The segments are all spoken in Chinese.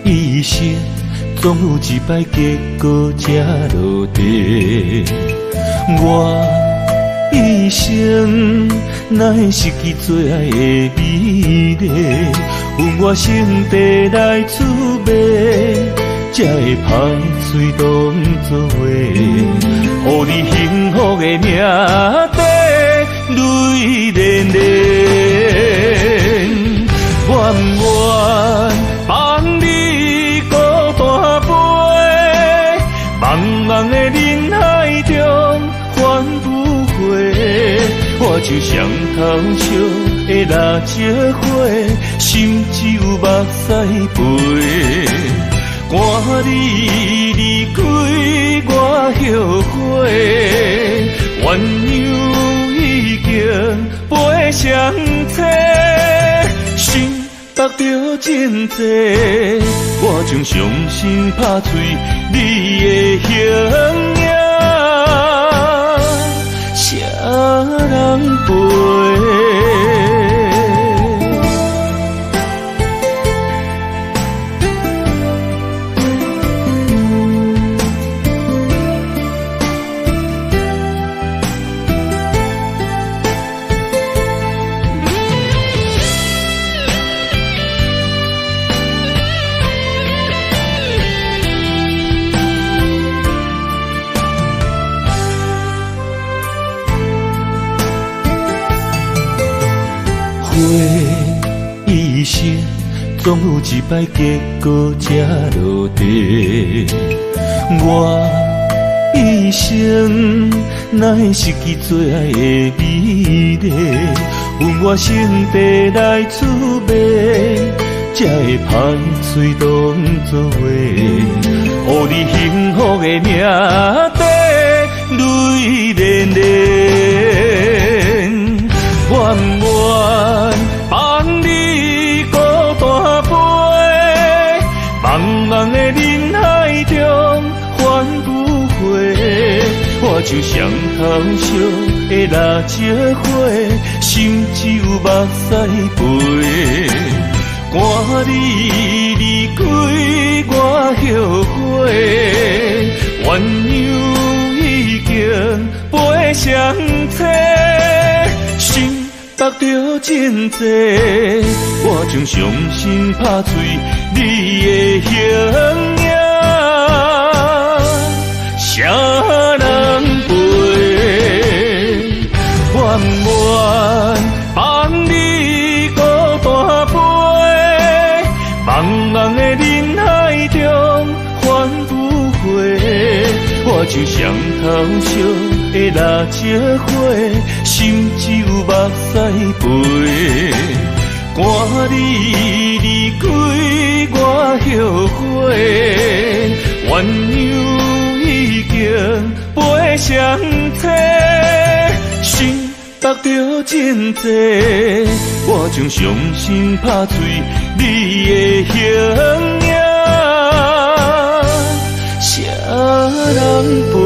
一生总有一摆结果才落地。我一生哪会失去最爱的美丽？阮我心地来滋味，才会歹嘴当作话，予你幸福的命地泪连连。愿不愿放你孤单飞，茫茫的人海中返不回。我就像头烧的蜡烛火，心只有目屎飞。赶你离开我后悔，鸳鸯已经飞上车，心得着真多，我将伤心拍碎你的形影，谁人陪？一生总有一摆结果才落地。我一生哪会失去最爱的美丽？阮我心地来滋味，才会歹嘴当作话，予你幸福的命地泪连连。愿不愿放你孤单飞，茫茫的人海中返不回。我就像头烧的蜡烛火，心只有目屎飞。赶你离开我后悔，鸳鸯已经飞上车，心得着真多，我将伤心拍碎你的形影，谁人陪？愿不愿放你孤单飞，茫茫的人海中返不回。我就像头烧的蜡烛火，心只有目屎飞。赶你离开我后悔，鸳鸯已经飞上车，心得着真多，我将伤心拍碎你的形影，谁人陪？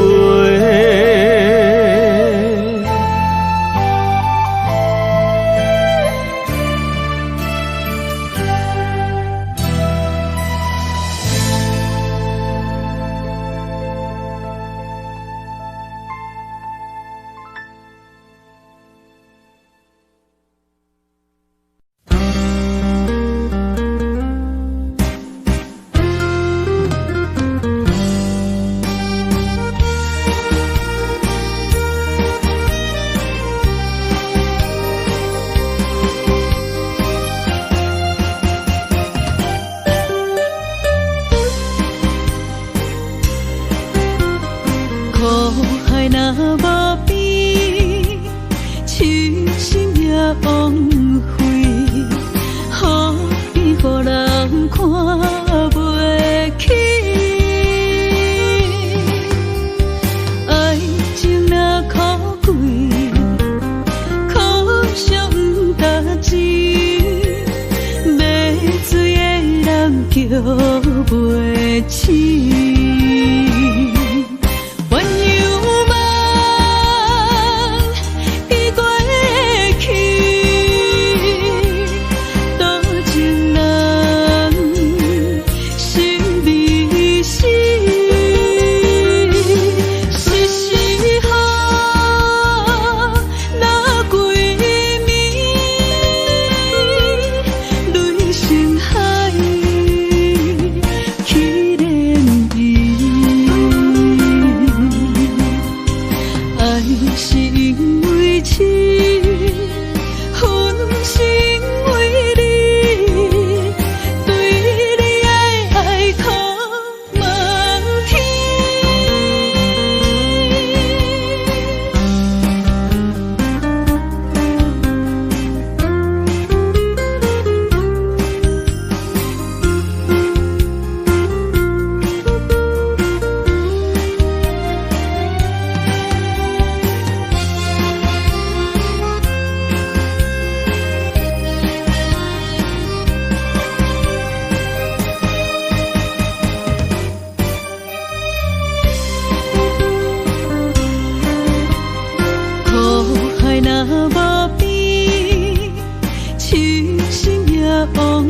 枉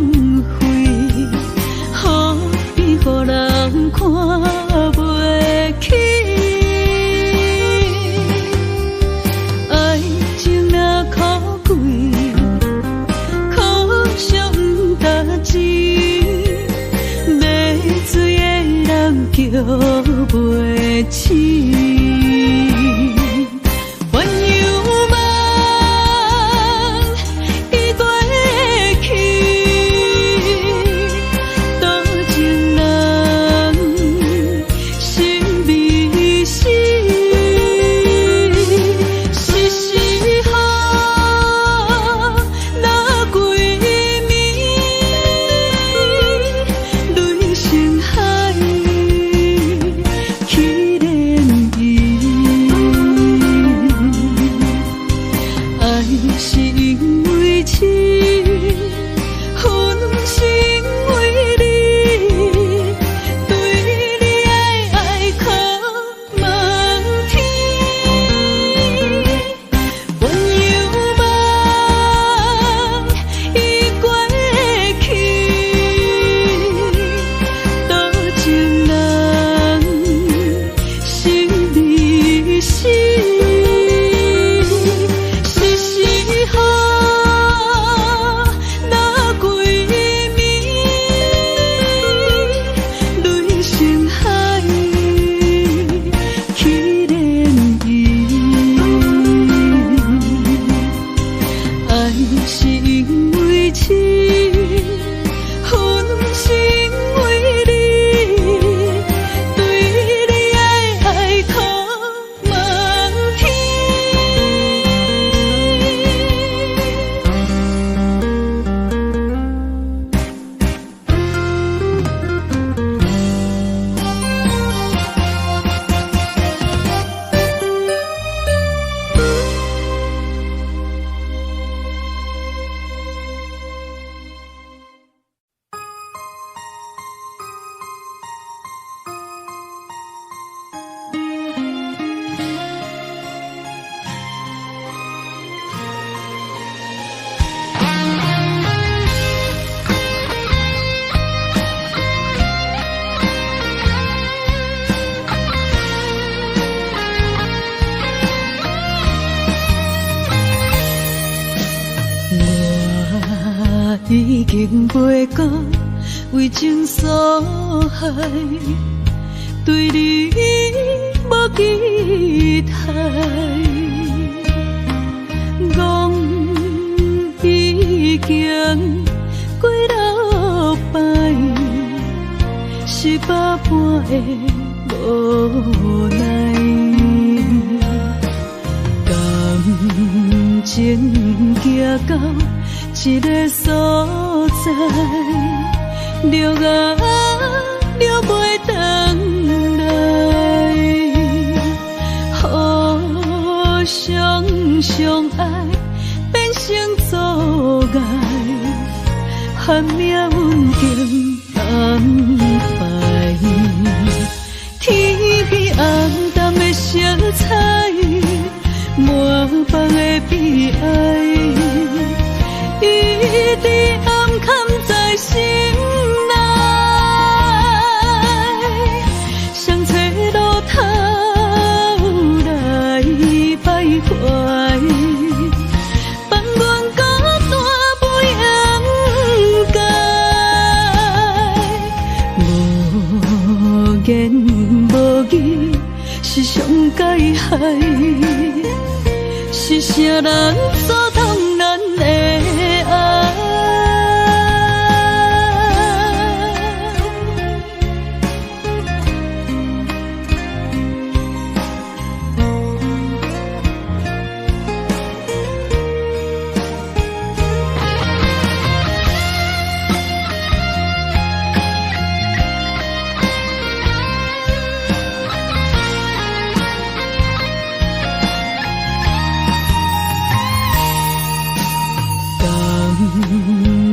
费，何必予人看袂起？爱情若可贵，可惜不值钱，买水的人叫袂醒。已经袂到为情所害，对你无期待。讲已经过6摆，是百般的无奈。感情行到一个所在，了啊了袂回来，互相相爱变成阻碍，喊命运经安排，天边红淡的色彩，满腹的悲哀。一直暗藏在心内，想找路头来徘徊，放阮孤单不应该，无言无语是上解害，是啥人阻挡咱的爱？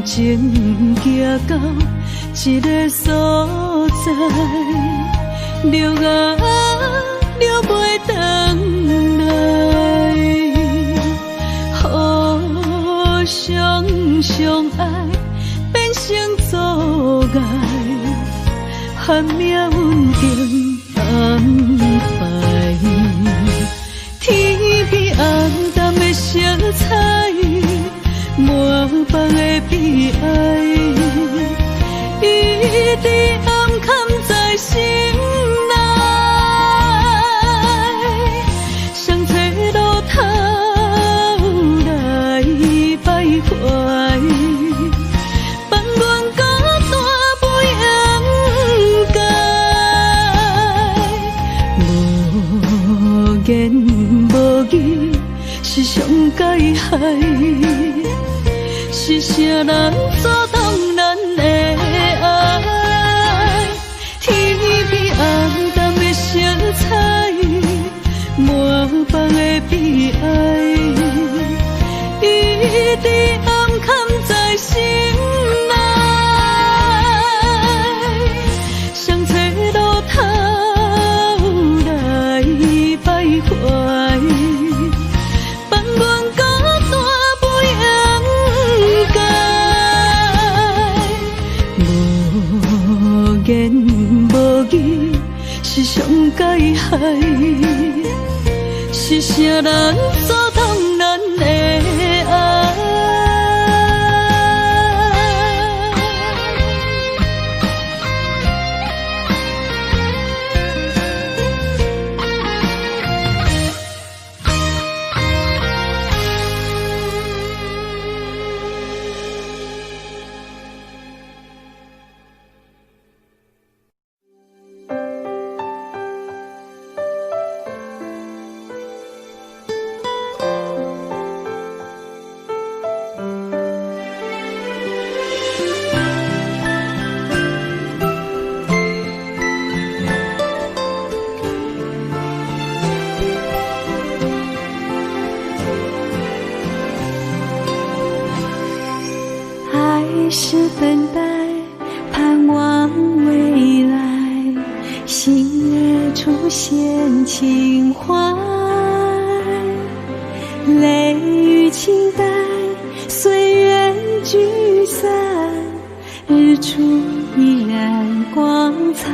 情行到一个所在，了啊了袂回来，互相相爱变成阻碍，含命运定安排。天边红淡的色彩，满房的悲哀，一直暗藏在心内。谁找路头来徘徊？放阮孤单袂掩盖，无言无语是上解害。是啥人阻挡咱的爱？天边红淡的色彩，满房的悲哀，一直暗藏在心内。谁找路头来徘徊？放阮孤单袂掩盖，无言无语是上解害。是啥人阻挡咱的爱？是等待，盼望未来，星月出现情怀，泪与期待，岁月聚散，日出依然光彩，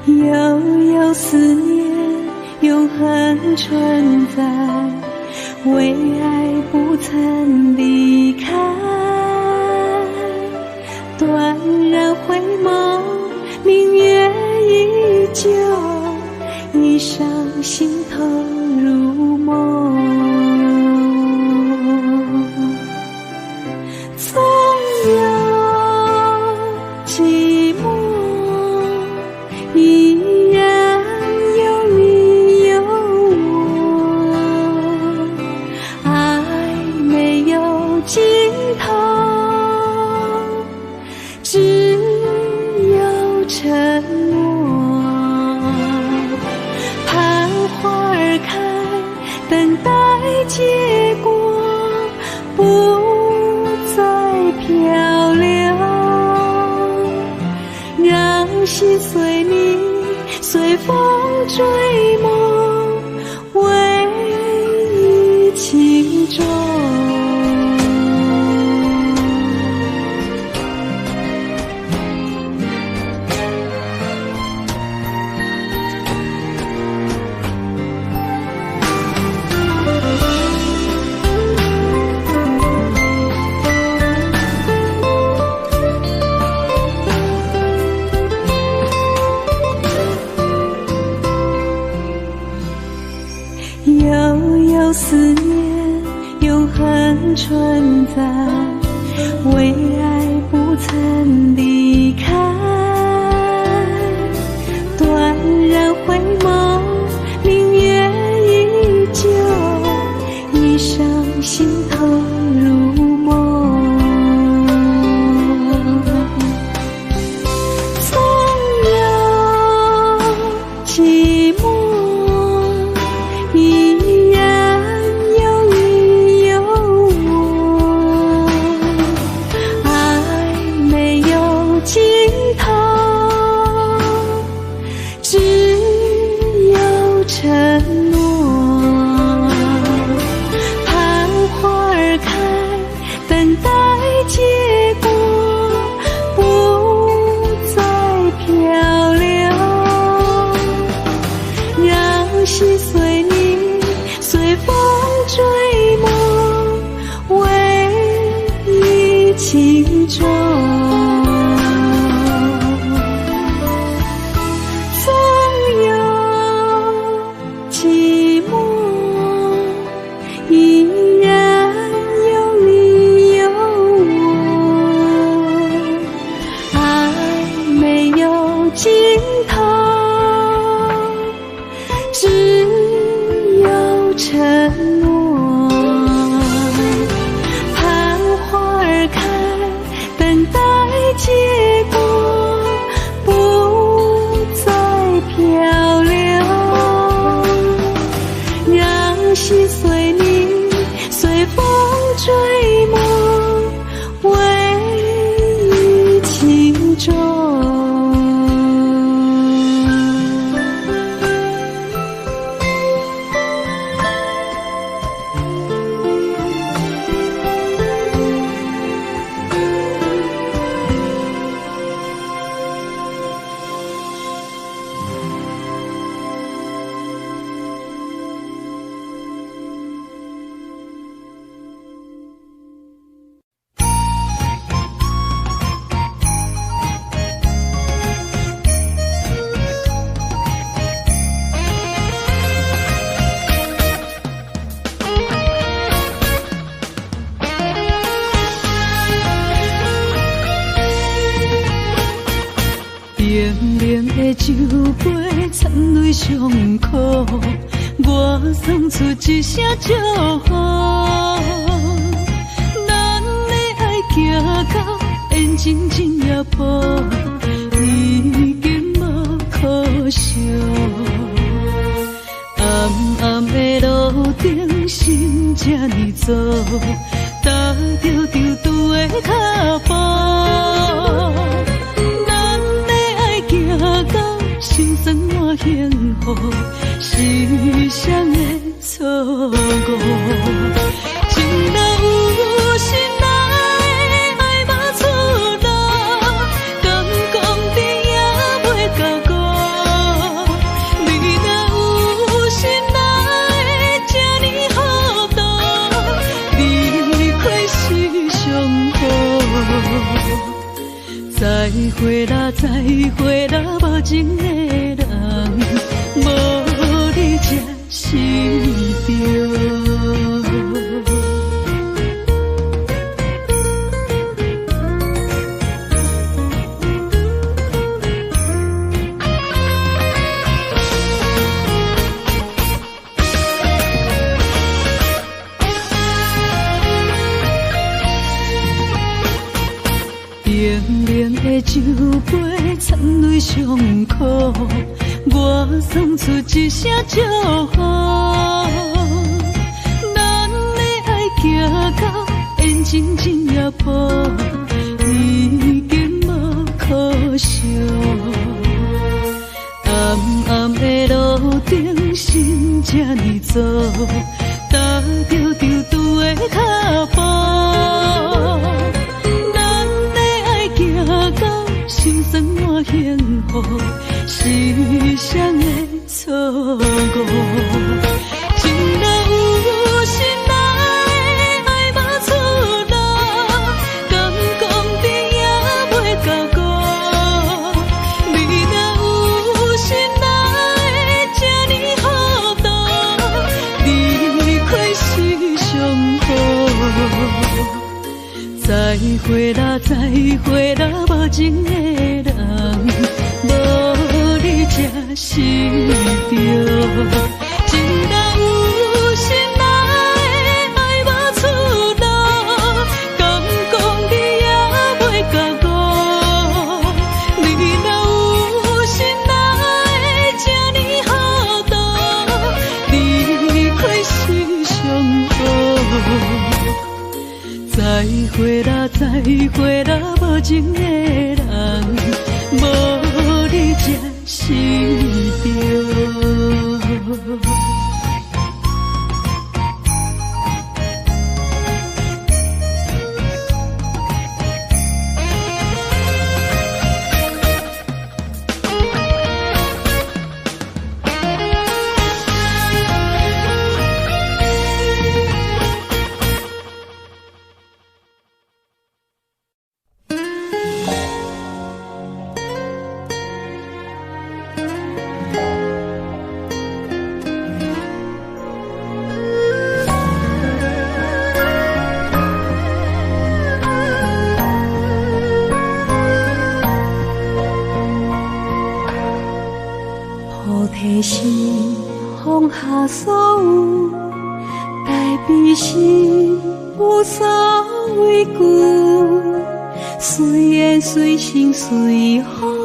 悠悠思念，永恒存在，为爱不曾离开，断然回眸，明月依旧，一伤心头入梦。总有寂寞，依然有你有我，爱没有尽头，只有沉默。盼花儿开，等待结果，不再漂流，让心随你，随风追梦，唯一情衷。待结果，不再漂流，让心随你随风追梦，唯一情衷。纵有寂寞，依然有你有我，爱没有尽头，只有承诺。盼花儿开，等待结果，不再漂流，让心随你随风追梦，唯一情衷。冷冷的酒杯，掺泪伤苦，我送出一声祝福。咱的爱行到缘尽真也破，已经无可惜。暗暗的路顶，心这呢走，踏着丢丢的脚步。心酸满幸福，是谁的错误？情若有心来，爱无出路，敢讲甜也袂到果。你若有心来，这呢好多，离开是上好。再会啦，再会啦，无情的人，无你才是对。冷冷的酒杯，掺泪伤苦，我送出一声祝福。咱的爱行到缘尽真也破，已经无可惜。暗暗的路顶，心这呢走，踏着丢丢的脚步。心酸满幸福，是谁的错误？情若有心来，爱无出路，敢讲甜也袂到果。你若有心来，这呢好多，离开是上好。再会啦，再会啦，无情的人，无你才是对。情若有心来，爱无出路，敢讲甜也袂到果。你若有心来，这呢好多，离开是上好。再会啦，再会啦，无情的人，无你才是对。下所有代悲心，无所畏惧，随缘随性随风，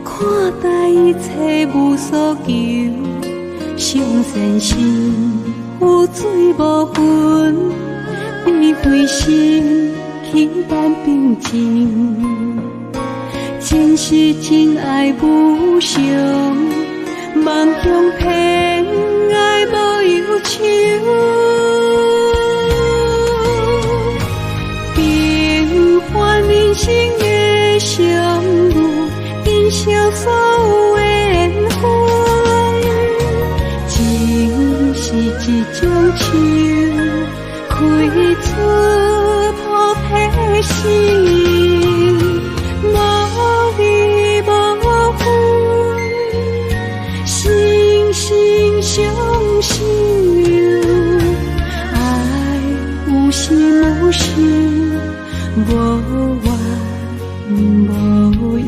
看待一切无所求，上善心有水无分，悲悲心轻淡平静，真实真爱无常，梦中偏爱无忧愁，平凡人生的相遇，珍惜所有的缘分，情是一种树，开出菩提心，无离无分，心心相惜，爱有心无事，无怨无忧。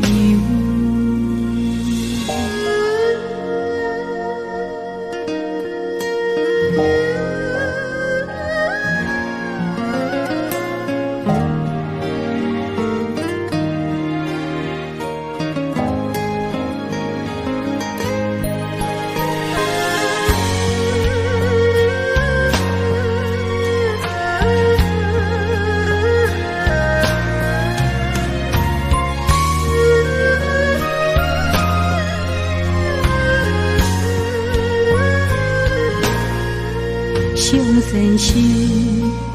上善心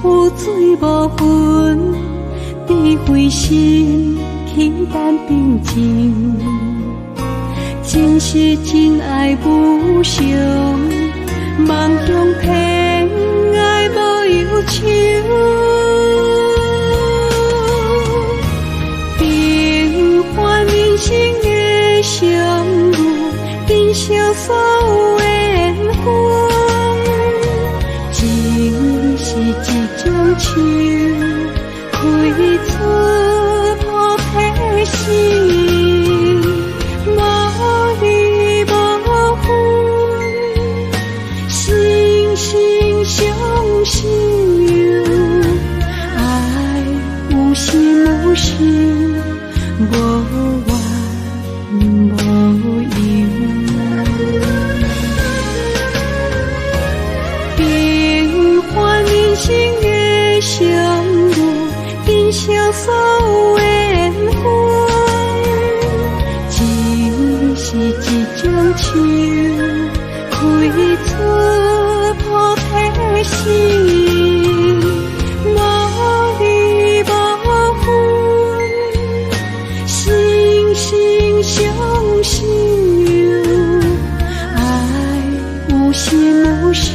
有水无分，智慧心轻淡平静，真实真爱无常，梦中偏爱无忧愁，平凡人生的相遇，珍惜所有的缘分，情是一种树，开出菩提心，无离无分，心心相惜，爱有心无事，无怨无忧。平凡人生的相遇，珍惜所有的缘分，情是一种树，开出菩提心，无离无分，心心相惜，爱有心无事，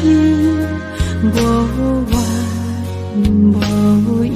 无怨无忧。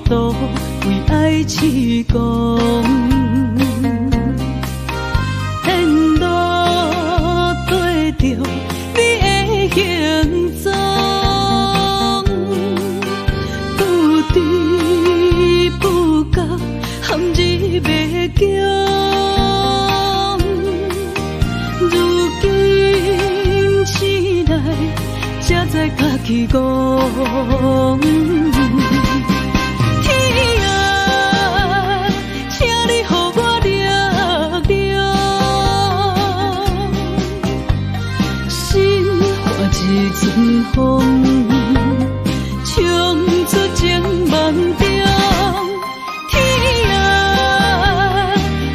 为爱痴狂，沿路跟着你的行踪，不知不觉陷入迷宫，如今醒来才知家己戆。一阵风，冲出情梦中。天啊，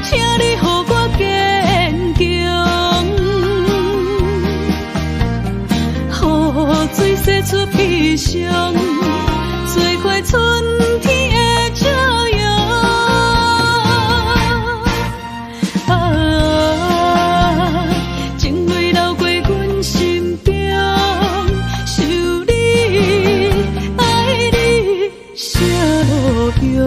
请你予我加悲伤，最快春天的朝阳。啊，情泪流过阮心中，想你，爱你，啥路用？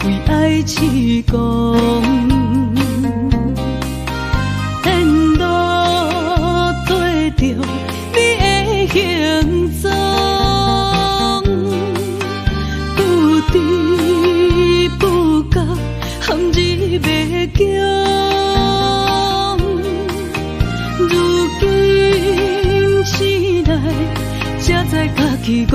为爱痴狂，沿路跟着你的行踪，不知不觉陷入迷宫。如今醒来，才知家己戆。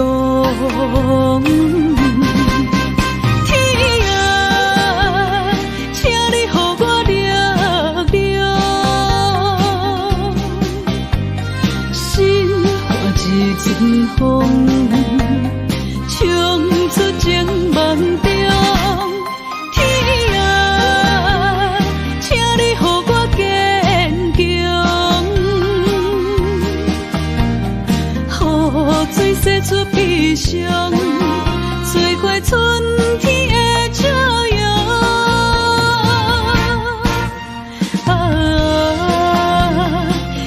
阵风冲出情梦中，天啊，请你予我坚强，雨水洗出悲伤，最快春天的朝阳。啊，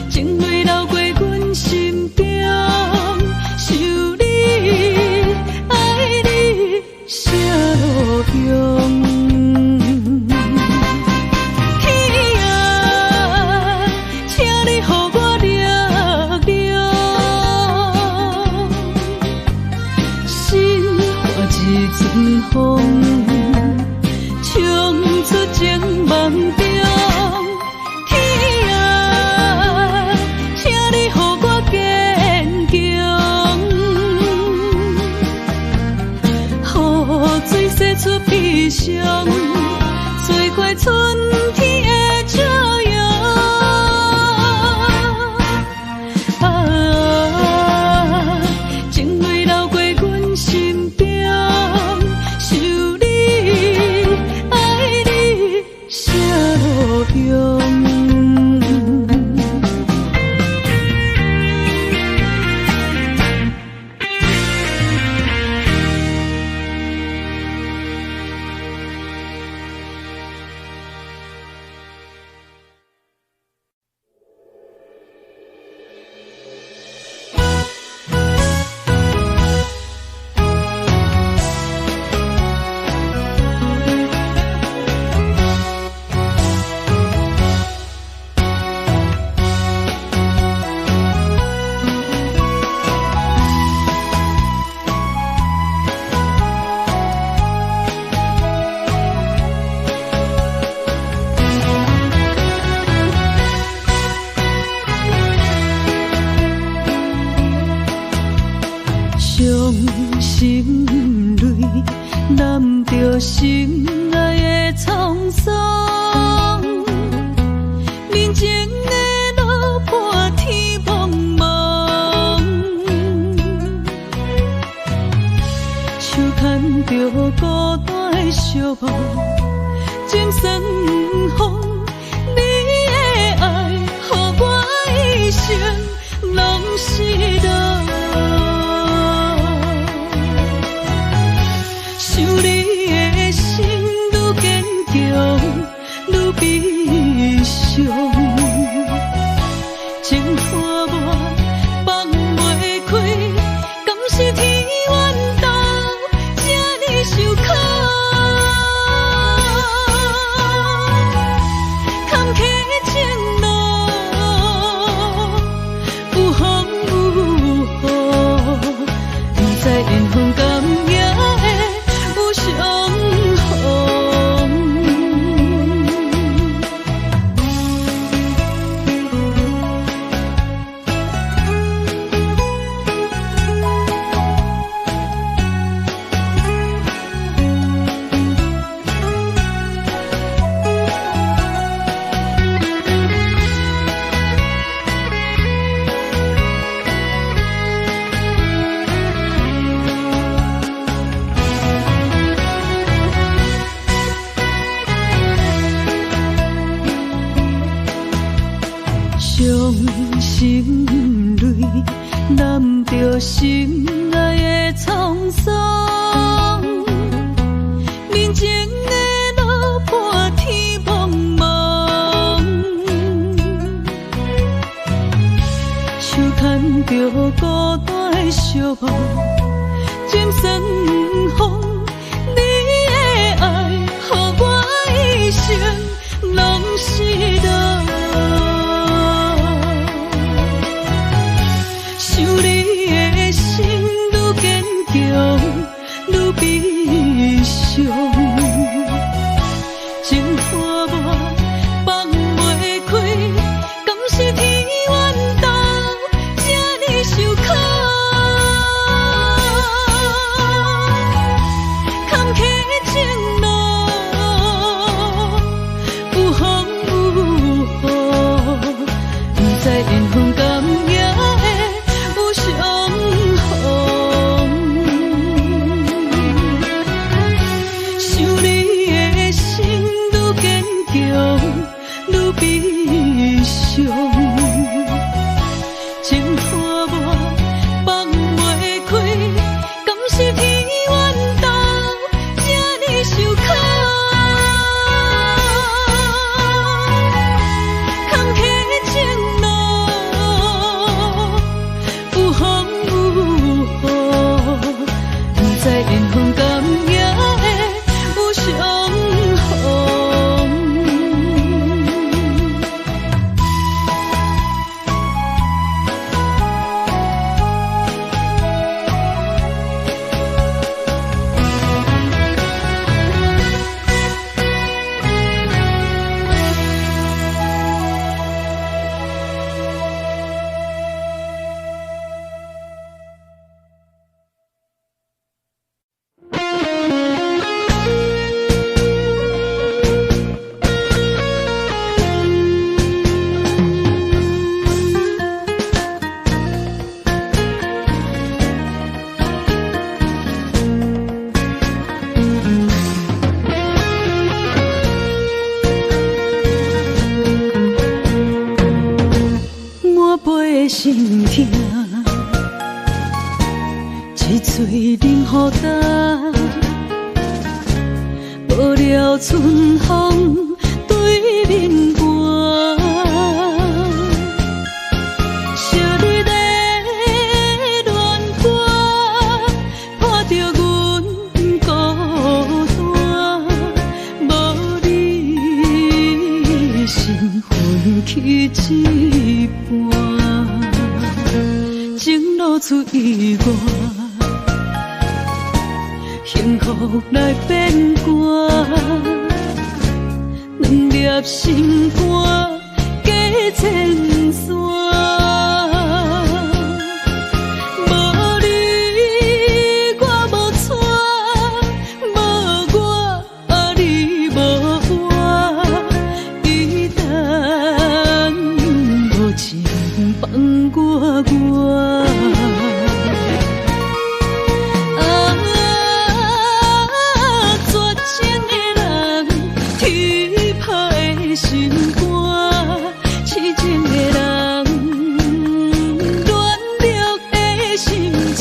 情泪流过阮心中。天啊，请你予我力量，心化一阵风，冲出情梦中。天啊，请你予我坚强，雨水洗出悲伤，最快春天的朝阳。啊，情泪流过阮心中，想你，爱你，啥路用？伤心泪染着心爱的沧桑，人情的路伴天茫茫，手牵着孤单的寂寞，情深风，你的爱，予我一生拢是道。想你的心泪，染着心爱的沧桑。人情的路破天茫茫，手牵着孤单的寂寞，渐酸风。你的爱，予我一生拢是痛。想你的心愈坚强，愈悲伤。情看我放袂开，敢是天冤斗，这呢受苦。坎坷情路，有风有雨，不知缘分甘也会有相逢。想你的心愈坚强，愈悲伤。情看我放袂开，敢是天冤斗，这呢受苦。坎坷情路，有风有雨，不知缘分甘也会有相逢。满杯的心痛，一嘴冷雨干，无了春风对面寒。惜你的恋歌，破着阮孤单，无你心分去一半，情路出意外。幸福来变卦，两粒心肝加千山。无你我无带，无我你无我，伊等无情放我。心肝，痴情的人，乱了的心情。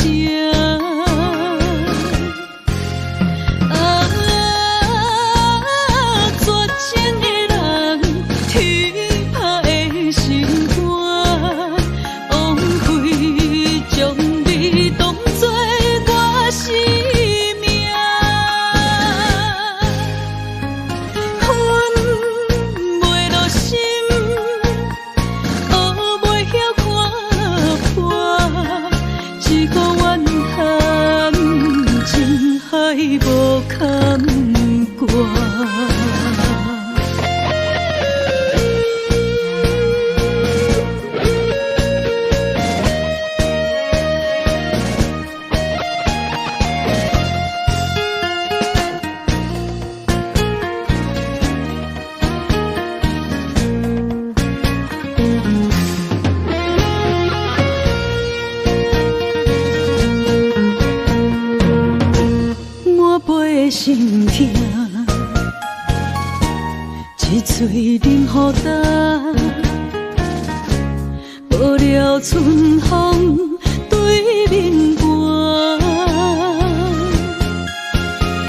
绝情的人，天拍的心肝，枉费将你当作我生命。一个怨叹，情海无坎坷。心痛，一嘴冷雨干，了春风对面岸，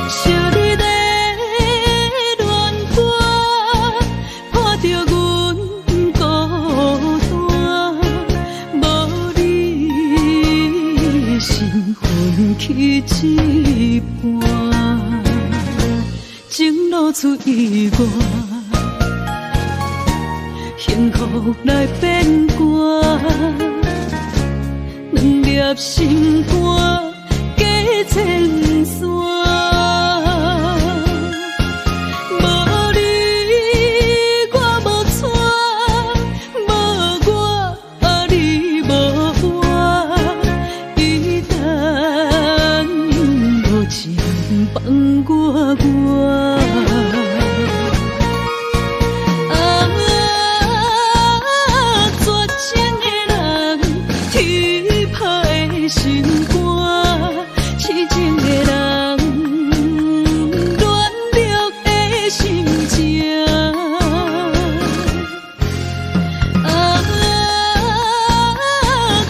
惜你的恋歌，破着阮孤单，无你心分去一半，情路出意外。幸福来变卦，两粒心肝加千山。无你我无喘，无我你无我，伊等无情放我。心肝，痴情的人，乱了的心情。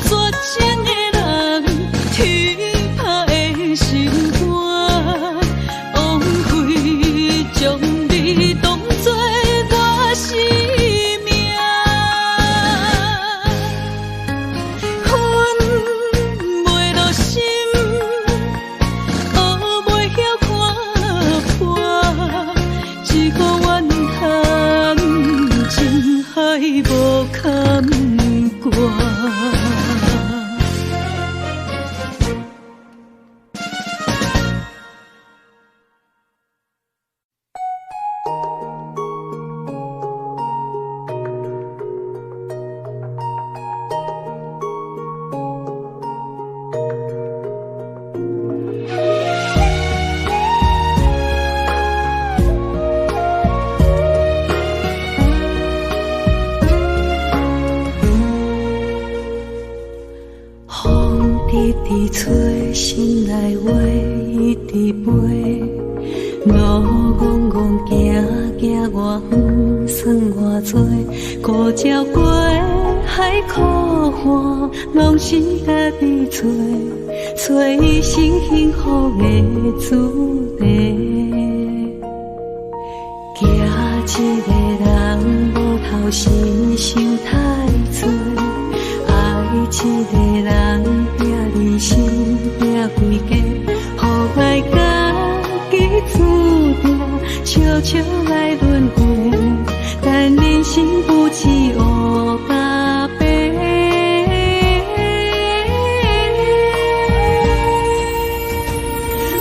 绝情的人，天拍的心肝，枉费将你当作我生命。无坎坷。一直吹，心内话一直飞，路戆戆行行偌远，算偌多，孤鸟过海苦岸，拢是家己找，找一生幸福的主题。惊一个人无头心想太多，爱一个人拼离心拼规家，予爱家己注定，悄悄来轮回，但人生不止黑甲白。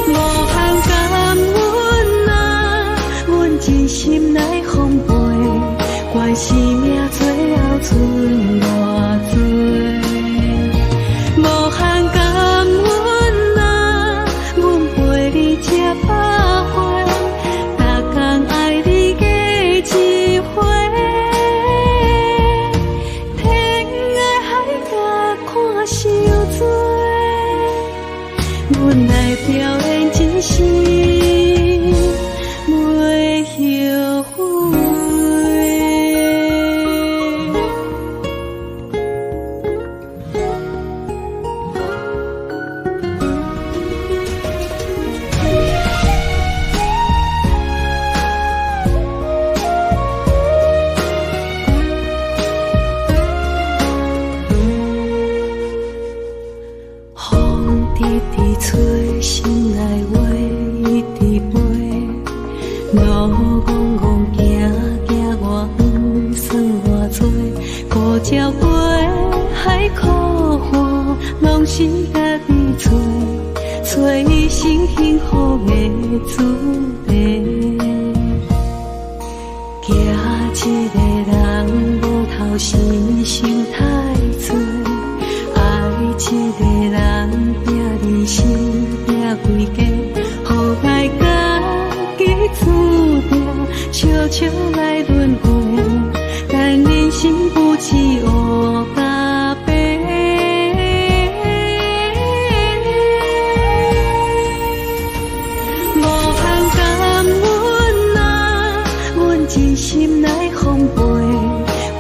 无限感恩啊，阮真心来奉陪，怪是命最后剩偌多。无限感恩啊，阮陪你吃百回，逐天爱你加一回。天涯海角看伤多，阮来表演真心袂后悔。风直直吹，心内话一直飞，路戆戆行行偌远，算偌多，孤鸟过海苦岸，拢是家己找，找一生幸福的主题。惊一个人无头心想太多，爱一个人拼离心拼规家，予爱家己注定，悄悄来轮回，但人生不止黑甲白。无限感恩啊，阮真心来奉陪，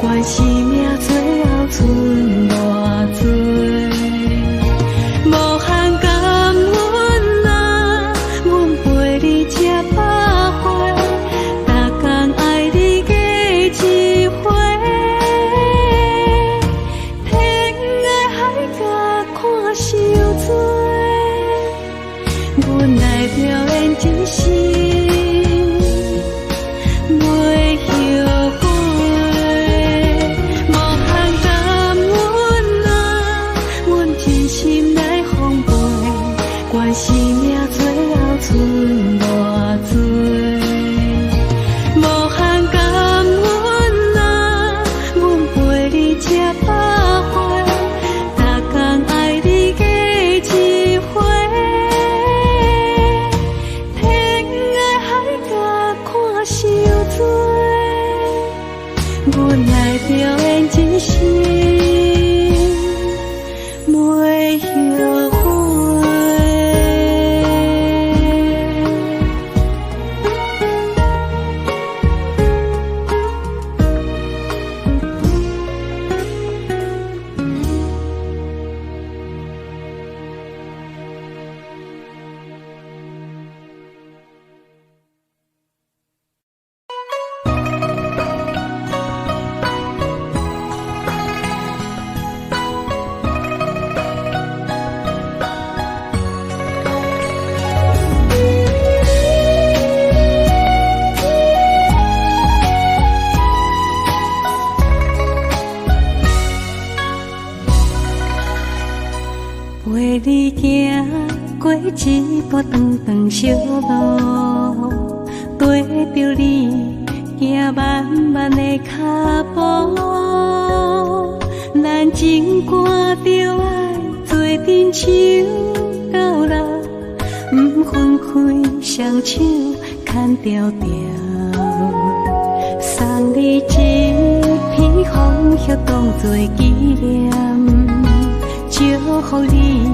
怪是命最后剩。阮来表演真心，袂后悔。陪你行过一段长长小路，跟着你行慢慢的脚步，咱情歌着爱做阵手到老，不分开双手牵条条，送你一片风叶当作纪念。祝福你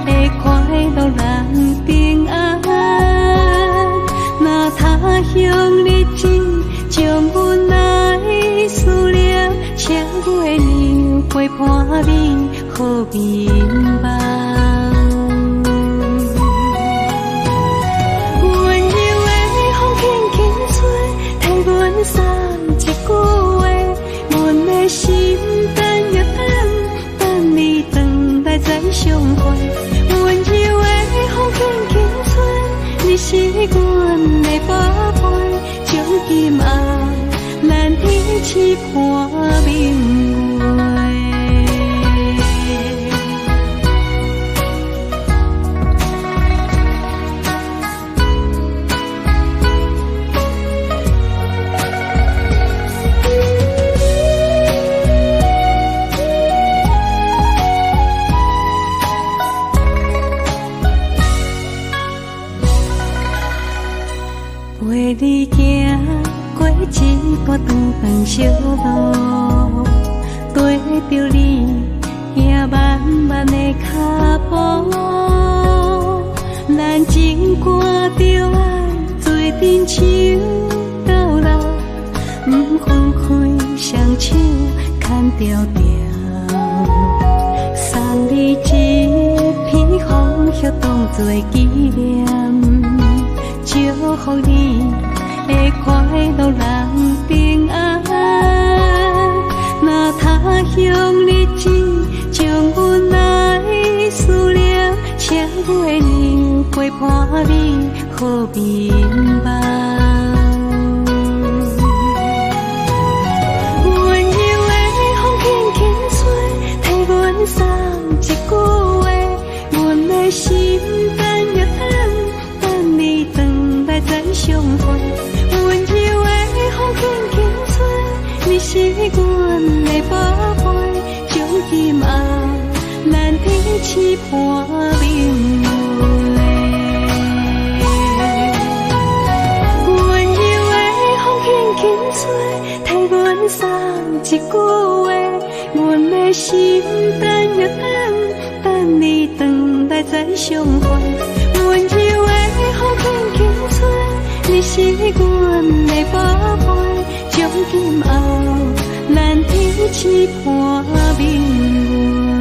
的快乐人平安，若他乡日子将阮来思念，请月亮陪伴你好眠梦。温柔的风轻轻吹，替阮送一句话，阮的心等又等你回来再相会。温柔的风轻轻吹，你是阮的宝贝，将今暗咱天痴伴明月。陪你行过一段长长小路，跟着你行慢慢的脚步，咱情歌着爱做阵手到老，不分开双手牵条条，送你一片风叶当作纪念。祝福你的快乐人平安，若他乡日子将阮来思念，请月亮陪伴你好眠梦。温柔的风轻轻吹，替阮送一句话，阮的心等又等你回来再相会。温柔的风轻轻吹，你是阮的宝贝，将今暗咱天痴伴明月。温柔的风轻轻吹，替阮送一句话，阮的心等又等你回来再相会。温柔的风轻轻吹，你是阮的宝贝，将今暗咱天痴伴明月。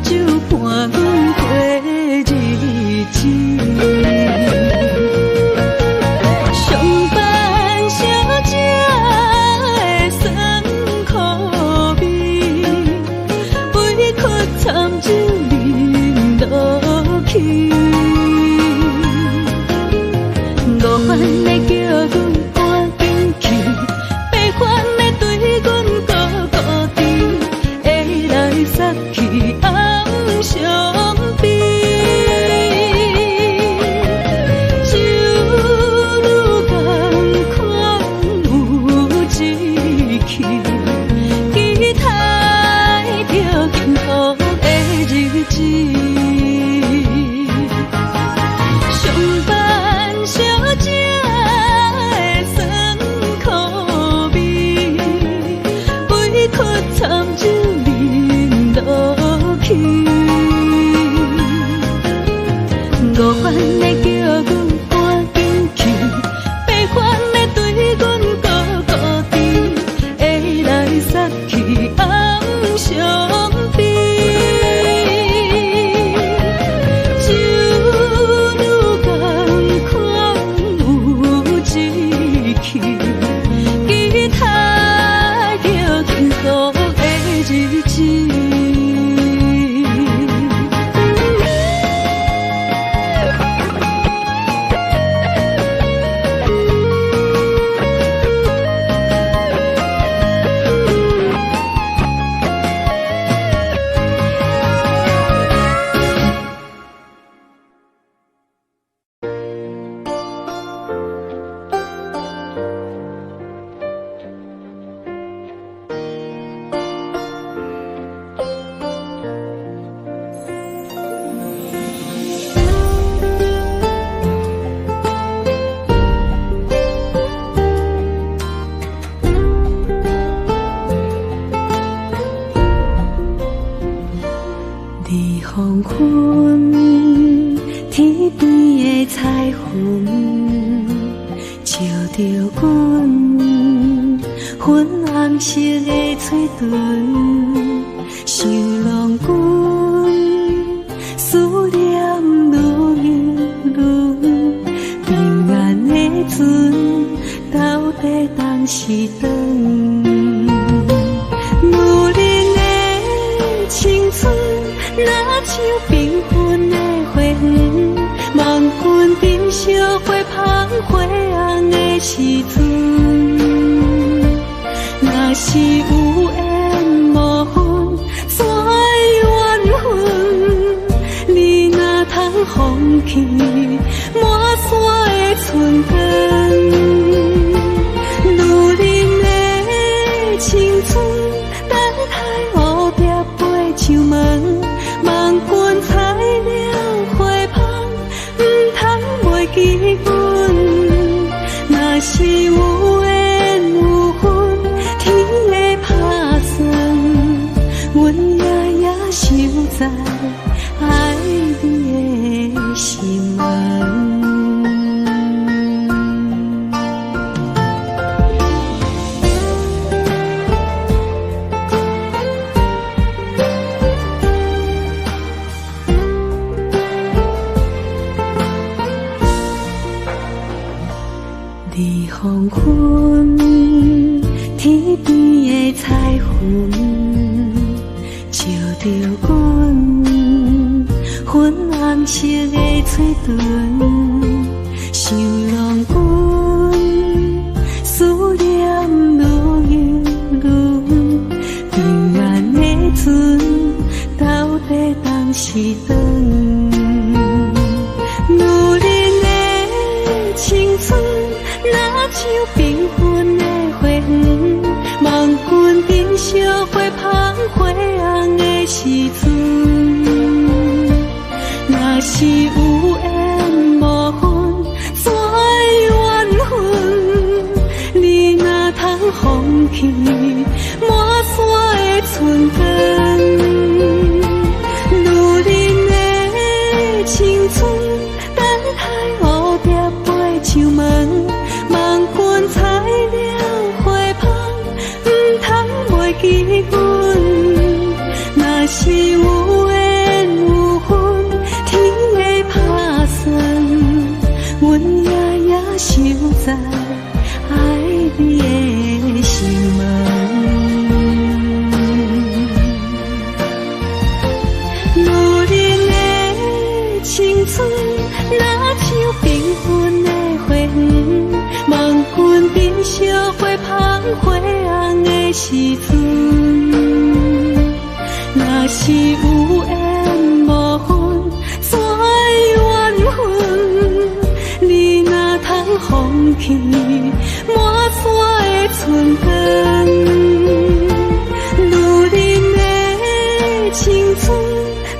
酒伴阮过日子。上班小姐的酸苦味，委屈惨酒饮落去。五番的叫阮赶紧去，八番的对阮高高低，会来杀去暗伤悲。酒愈艰苦有志气，期待着幸福的日子。上班小姐的酸苦味，委屈惨酒饮落去。五番的叫阮赶紧去，八番的对阮高高低，会来杀去暗伤悲。酒愈艰苦有志气，期待着幸福的日子。你黄昏，天边的彩云，照着阮粉红色的嘴唇，想拢阮思念愈润，平安的船到底当时转？女人的青春。若像缤纷的花园，望君珍惜花香花红的时阵。若是有缘无分，怎会缘分？你若通放弃满山的春光，女人的青春，等待乌壁飞上门。望君采了花香，不通袂记阮。若是有缘有分，天会打算，阮夜夜守在爱你的心门。你黄昏，天边的彩云，照着阮粉红色的嘴唇，想拢阮思念愈润，平安的船到底当时转？女人的青春。若像缤纷的花园，望君珍惜花香花红的时阵。若是有缘无分，怎会缘分？你若通放弃满山的春光，女人的青春，等待乌壁飞上门。望君采了花香，不通袂记阮。若是有缘分的花园，望君珍惜花香花红的时阵。若是有缘无分，山缘分，你若通放弃满山的春光，女人的青春，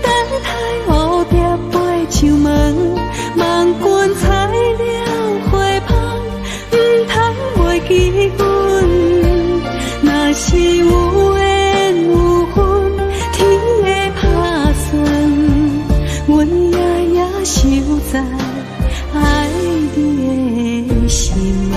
等待蝴蝶飞上门，望君采了花香，不通袂记阮。若是有缘有分，天会打算，阮夜守在爱你的心门。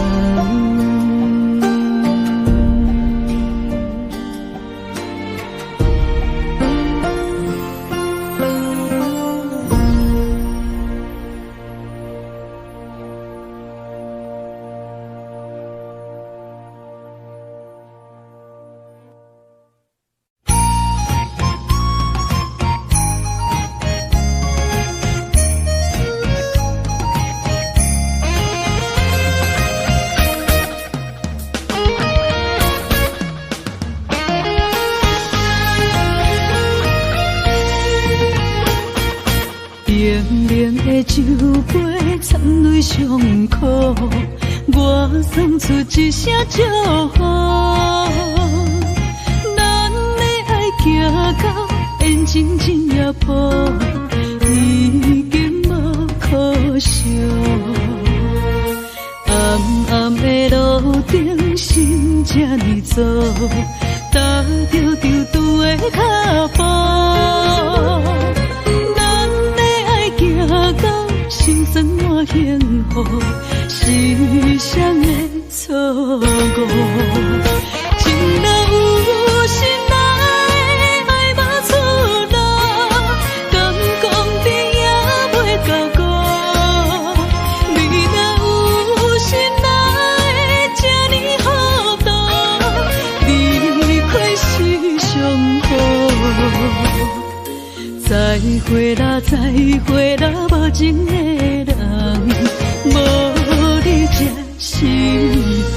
冷冷的酒杯掺泪伤苦，我送出一声祝福。咱的爱行到缘尽尽也破，已经无可惜。暗暗的路顶，心这呢走，踏着丢丢的脚步。行到心酸满幸福，时常的错误。情若有心爱，爱无出路，敢讲甜也袂到顾。你若有心爱，这呢好多，离开是上好。再会啦，再会啦，无情的人，无你才是对。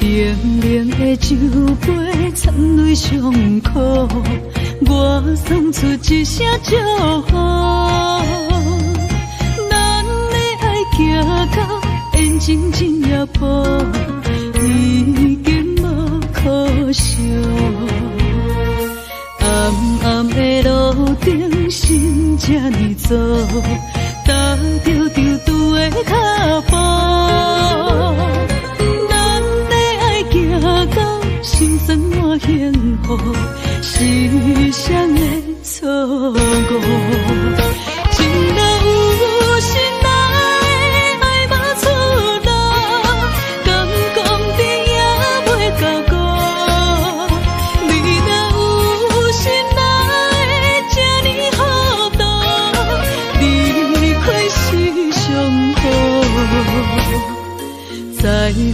冷冷的酒杯掺泪伤苦，我送出一声祝福。咱的爱行到缘尽尽也破，已经无可惜。暗暗的路顶，心这呢走，踏着丢丢的脚步。行到心酸满幸福，时常的错误。情若有心爱，爱无出路，敢讲甜也袂到顾。你若有心爱，这呢好多，离开是上好。再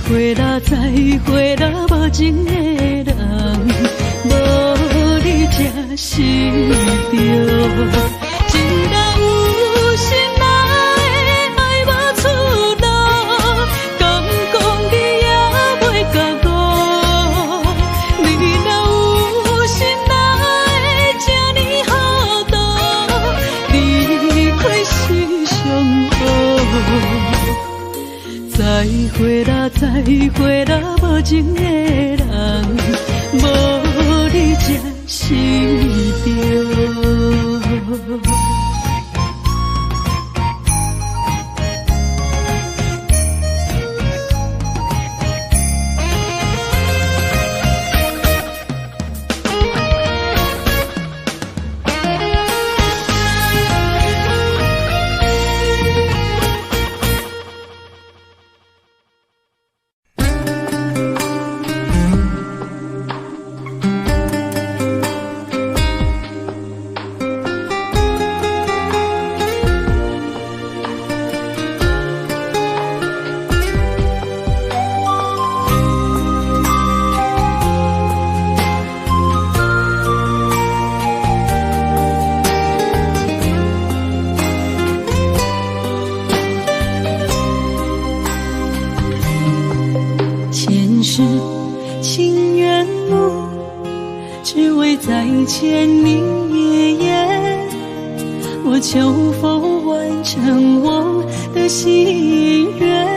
会啦，再会啦，无情的人，无你才是对。情若有心爱，爱无出路，敢讲甜也袂到顾。你若有心爱，这呢好多，离开是上好。再会啦，再会啦，无情的人，无你才是对。世情缘路，只为再见你一眼。我求否完成我的心愿？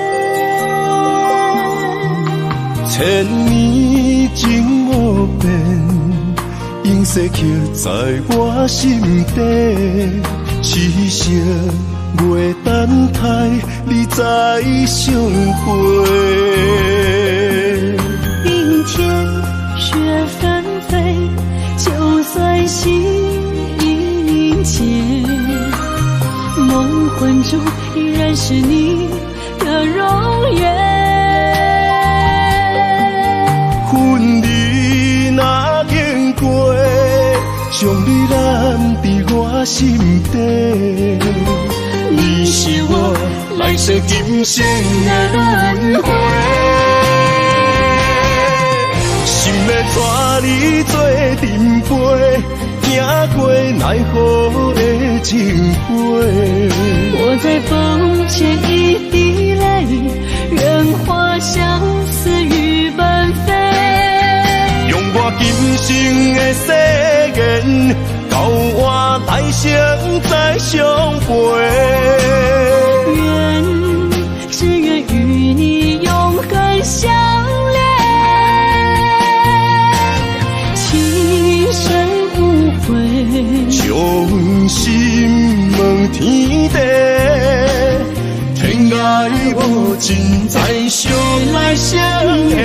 千年情无变，永逝刻在我心底。痴色月等待，你再相会。冰天雪纷飞，就算心已凝结，梦魂中依然是你的容颜。婚礼若经过，将你揽伫我心底。你是我来世今生的轮回，心要带你做阵陪，行过奈何的情杯。我在风前一滴泪，任花相思雨纷飞。用我今生的誓言，到我来生再相陪。只愿与你永恒相恋，情深无悔，将心问天地，天涯无尽，再相来相会。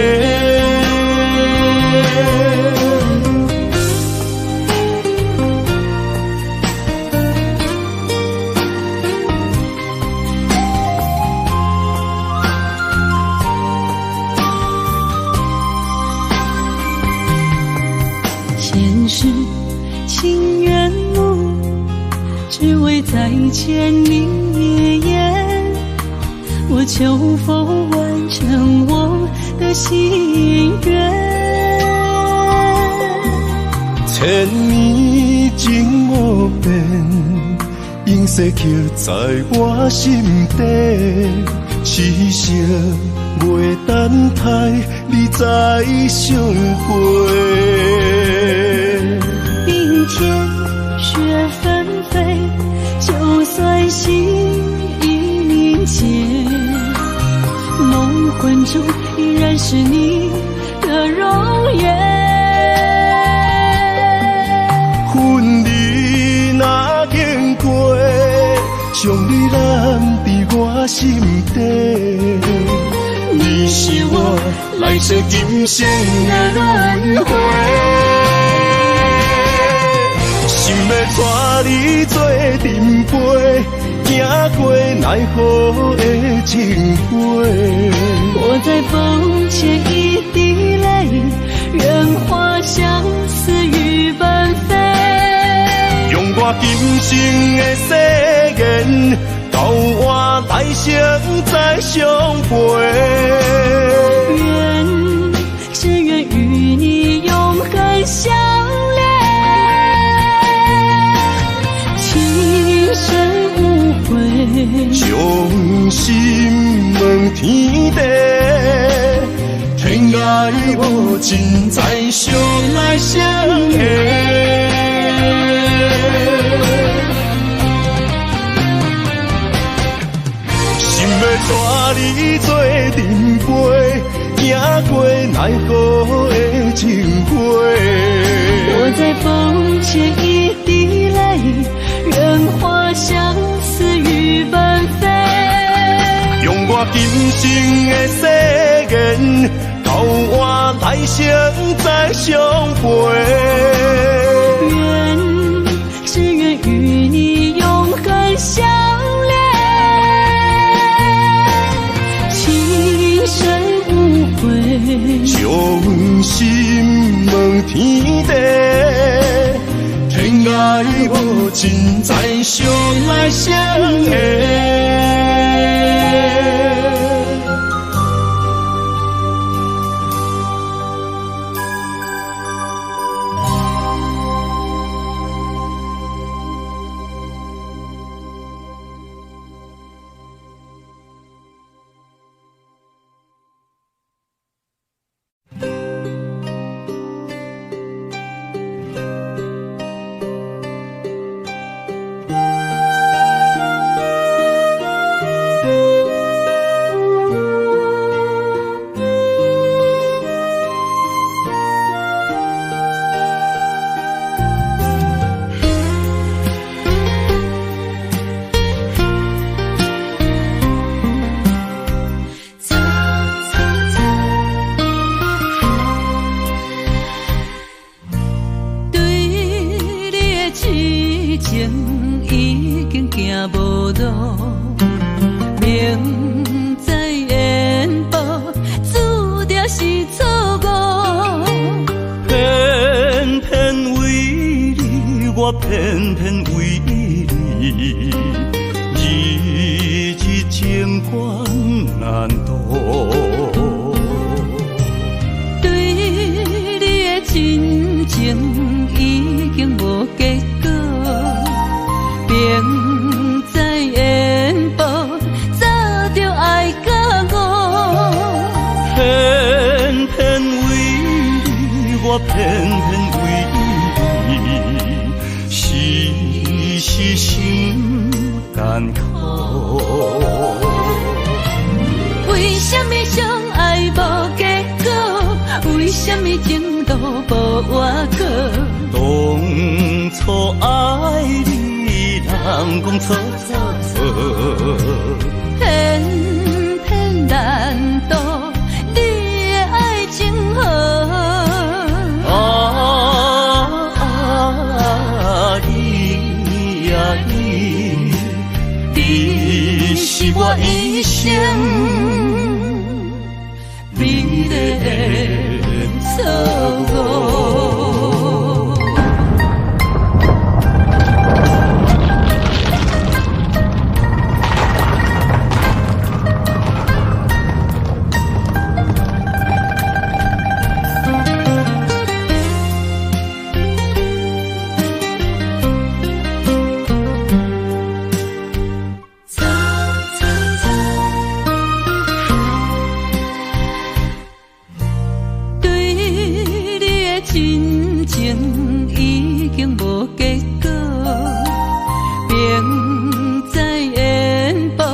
前世情缘路，只为再见你一眼。我求否完成我的心愿？千年情无变，永逝刻在我心底。痴色月等待，你再相会。冰天雪纷飞，就算心已凝结，梦魂中依然是你的容颜。婚礼若经过，将你揽伫我心底。你是我来世今生的轮回，心要带你做阵陪，行过奈何的情杯。我在风前一滴泪，任花相思雨纷飞。用我今生的誓言，到我来生再相陪。只愿与你永恒相恋，情深无悔，将心问天地，天涯无尽，再相来相会。心要带你做阵陪，行过奈何的情杯。我在风前一滴泪，任花相思雨纷飞。用我今生的誓言，到我来生再相陪。只愿与你永恒相恋，情深无悔，将心问天地，天涯无尽，再相来相会。明知缘报，注定是错误。偏偏为你，我偏偏为你，日日情关难渡。对你的真情已经无结果，明知缘报，早就爱甲我。偏偏为你，我偏偏为你，时时心艰苦。为什么相爱无结果？为什么情路无外口？当初爱你，人讲错错错，偏偏难渡你的爱情河。你呀你，你是我一生美丽的错误。真情已经无结果，明知缘报，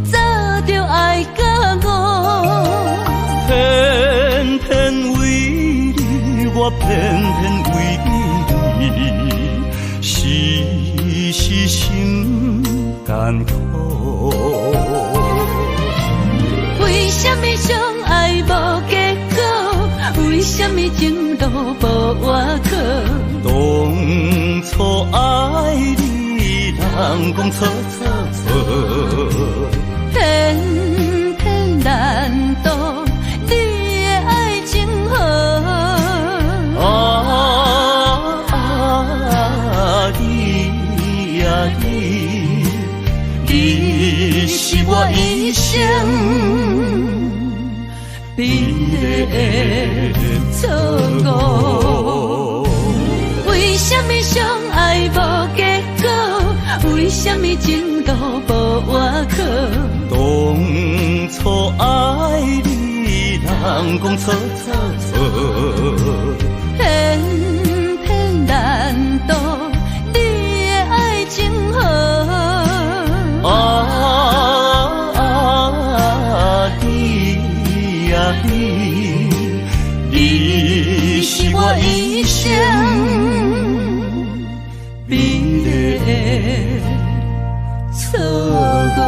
早就爱甲我。偏偏为你，我偏偏为你，时时心艰苦。为什么相爱无结果？为什么情路无外口？当初爱你，人讲错错错，偏偏难渡你的爱情河。你呀你，你是我一生美丽的错误。为什么相爱无结果？为什么情路无外口？当初爱你，人讲错错错，偏偏难渡你的爱情河。你呀你，你是我一生美丽的错误。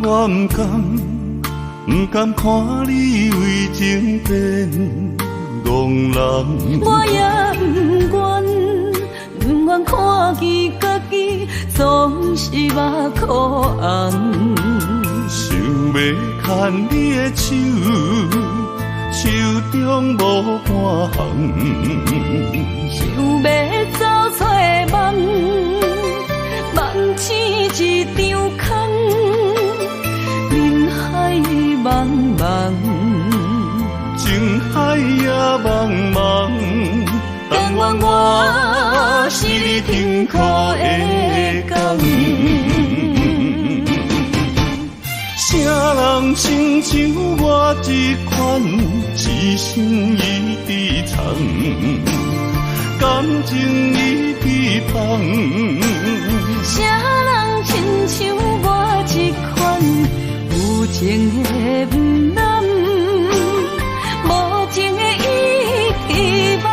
我不甘看你为情变憨人，我也不愿看见家己总是目苦红。想要牵你的手，手中无半项，想要走出梦，梦醒一场空。人海茫茫，情像我这款一生一直藏，感情已被放。啥人亲像我这款有情的不男，无情的遗忘。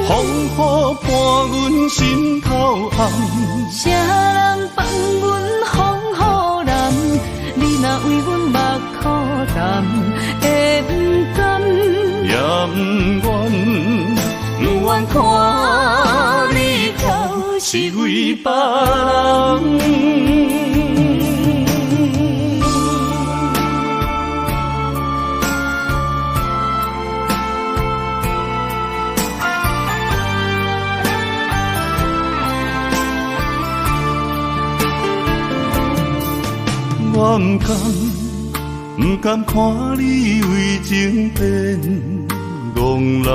风雨伴阮心头红，啥人放阮风雨男？你若为阮目苦淡，会不甘？也不愿，不愿看你头是为别人。我不甘看你为情变憨人，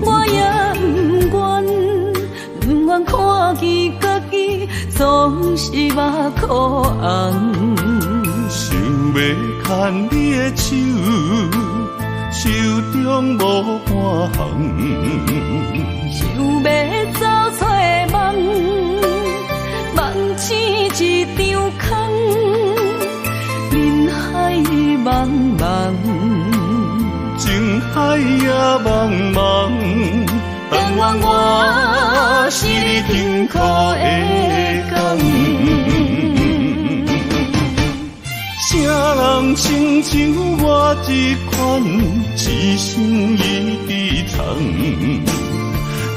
我也不愿看见家己总是目眶红。想要牵你的手，手中无半项，想要走出梦，梦醒一场空。人海茫茫，情海也茫茫，但愿我是你幸福的港。啥人亲像我这款一生一直藏，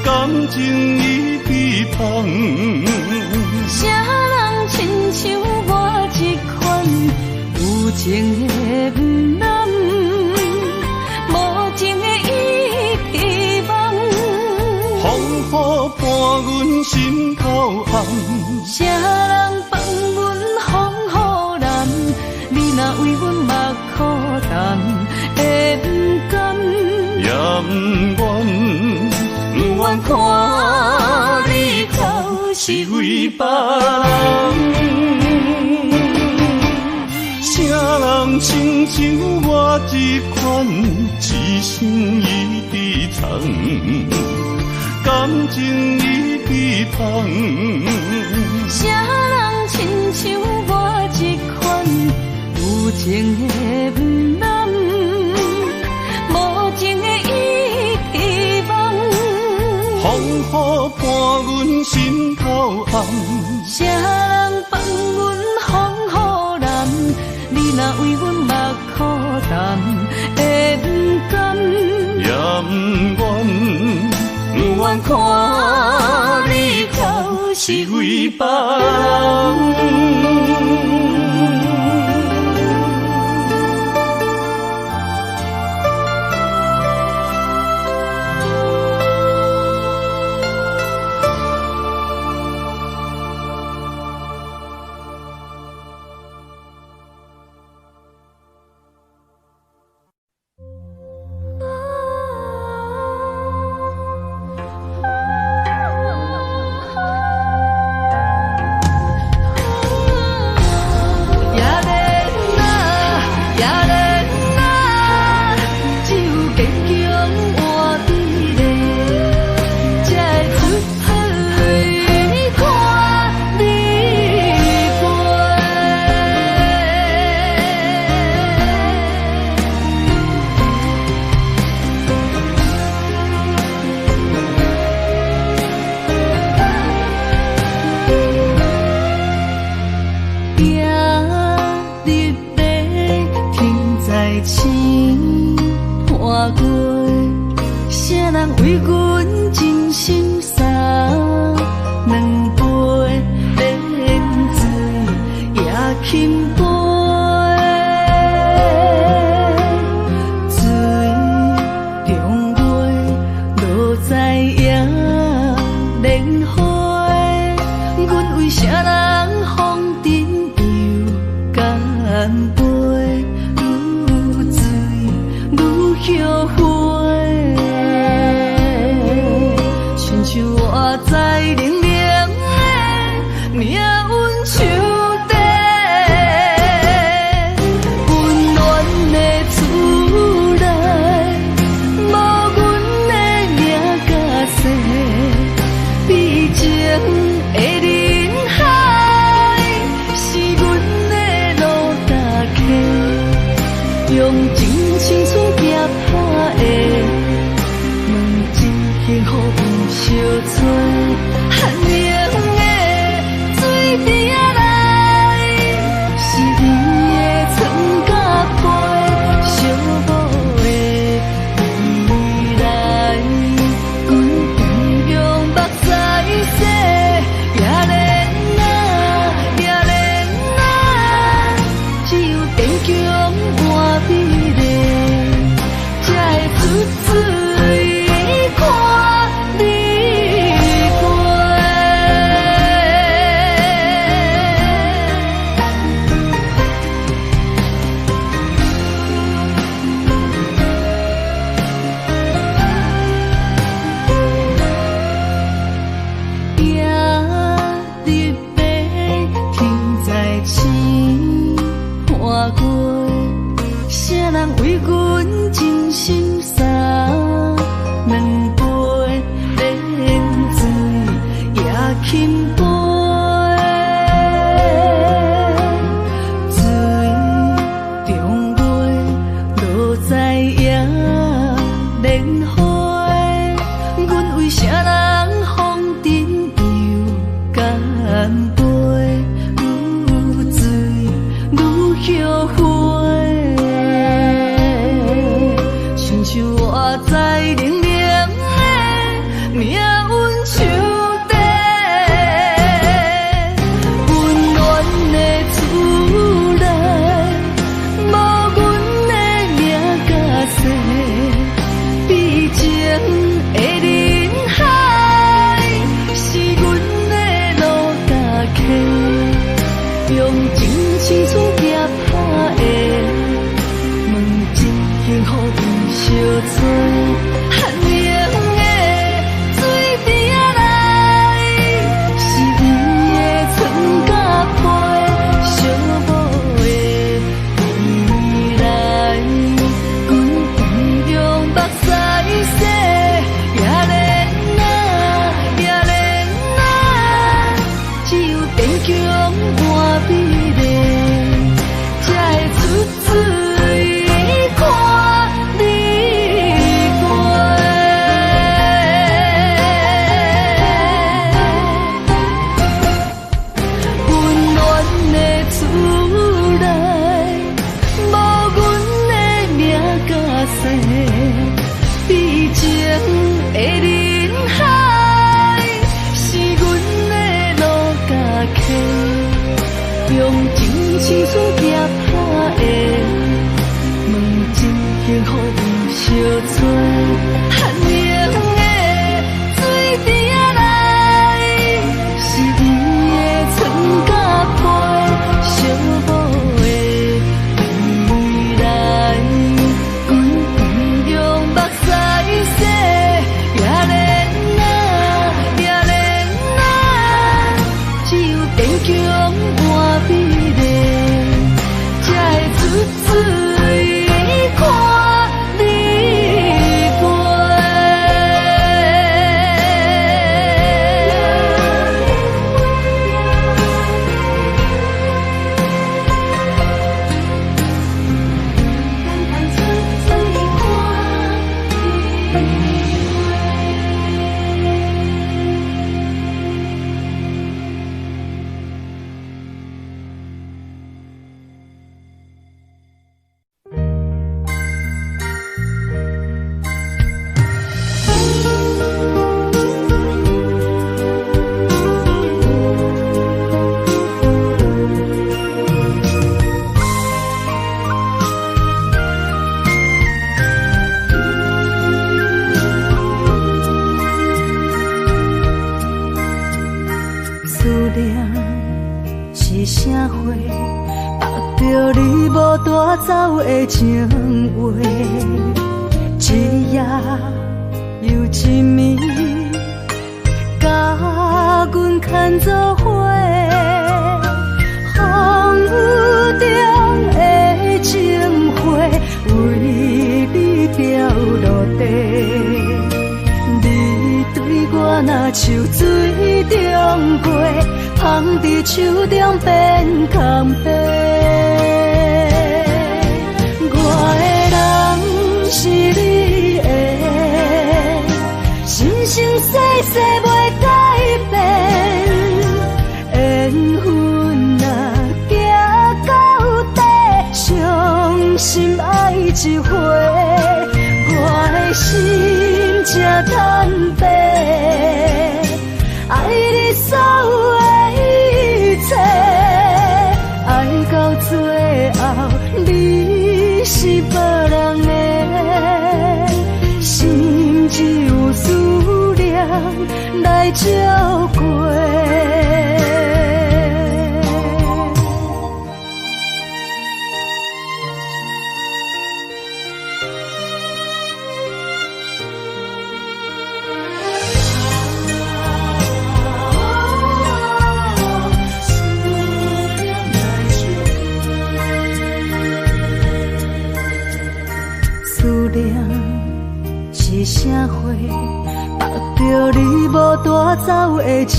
感情已被放。啥人亲像我这款有情的不男，无情的遗忘。风雨伴阮心头红，啥人放阮风雨男？你若为阮目苦淡，会不甘？也不愿，不愿看你头是为别人。啥人亲像我这款一生一直藏，感情已被放。啥人亲像我这款有情的不男，无情的遗忘。风雨伴阮心头红，啥人放阮风雨男？你若为阮目苦淡，会不甘？也不愿，不愿看你头是为别人。温暖杯，水中月落在野莲花，阮为啥人风尘又干杯？愈醉愈后悔，亲像我在冷冷的命运手底，温暖的厝内，无阮的名甲姓，毕情的人海，是阮的路甲溪，用真情厝夹拍的，问一幸福有相找。寒冷的水池仔内，是伊的床甲被，寂寞的未来，阮同样目屎洗，也连那，也连那，只有坚强换美丽，才会出水看你过。温暖的厝内，无阮的名甲姓，毕情的人海，是阮的路甲溪，用真情厝夹拍的，问真幸福有相找。寒冷的水池仔内，是伊的床甲被，寂寞的未来，阮同样目屎洗，也连那，也连那，只有坚强换美丽，才会出水看你过。思念是啥货？握着你无带走的情话，一夜又一暝，甲阮牵做伙。风雨中的情花，为你掉落地。你对我若像水中过，放伫手中变空白。我的人是你的，生生世世袂改变。缘分若行到底，伤心爱一回。我的心正坦白，爱你所有的一切，爱到最后你是别人的，心只有思念来照过。是啥货？握着你无带走的情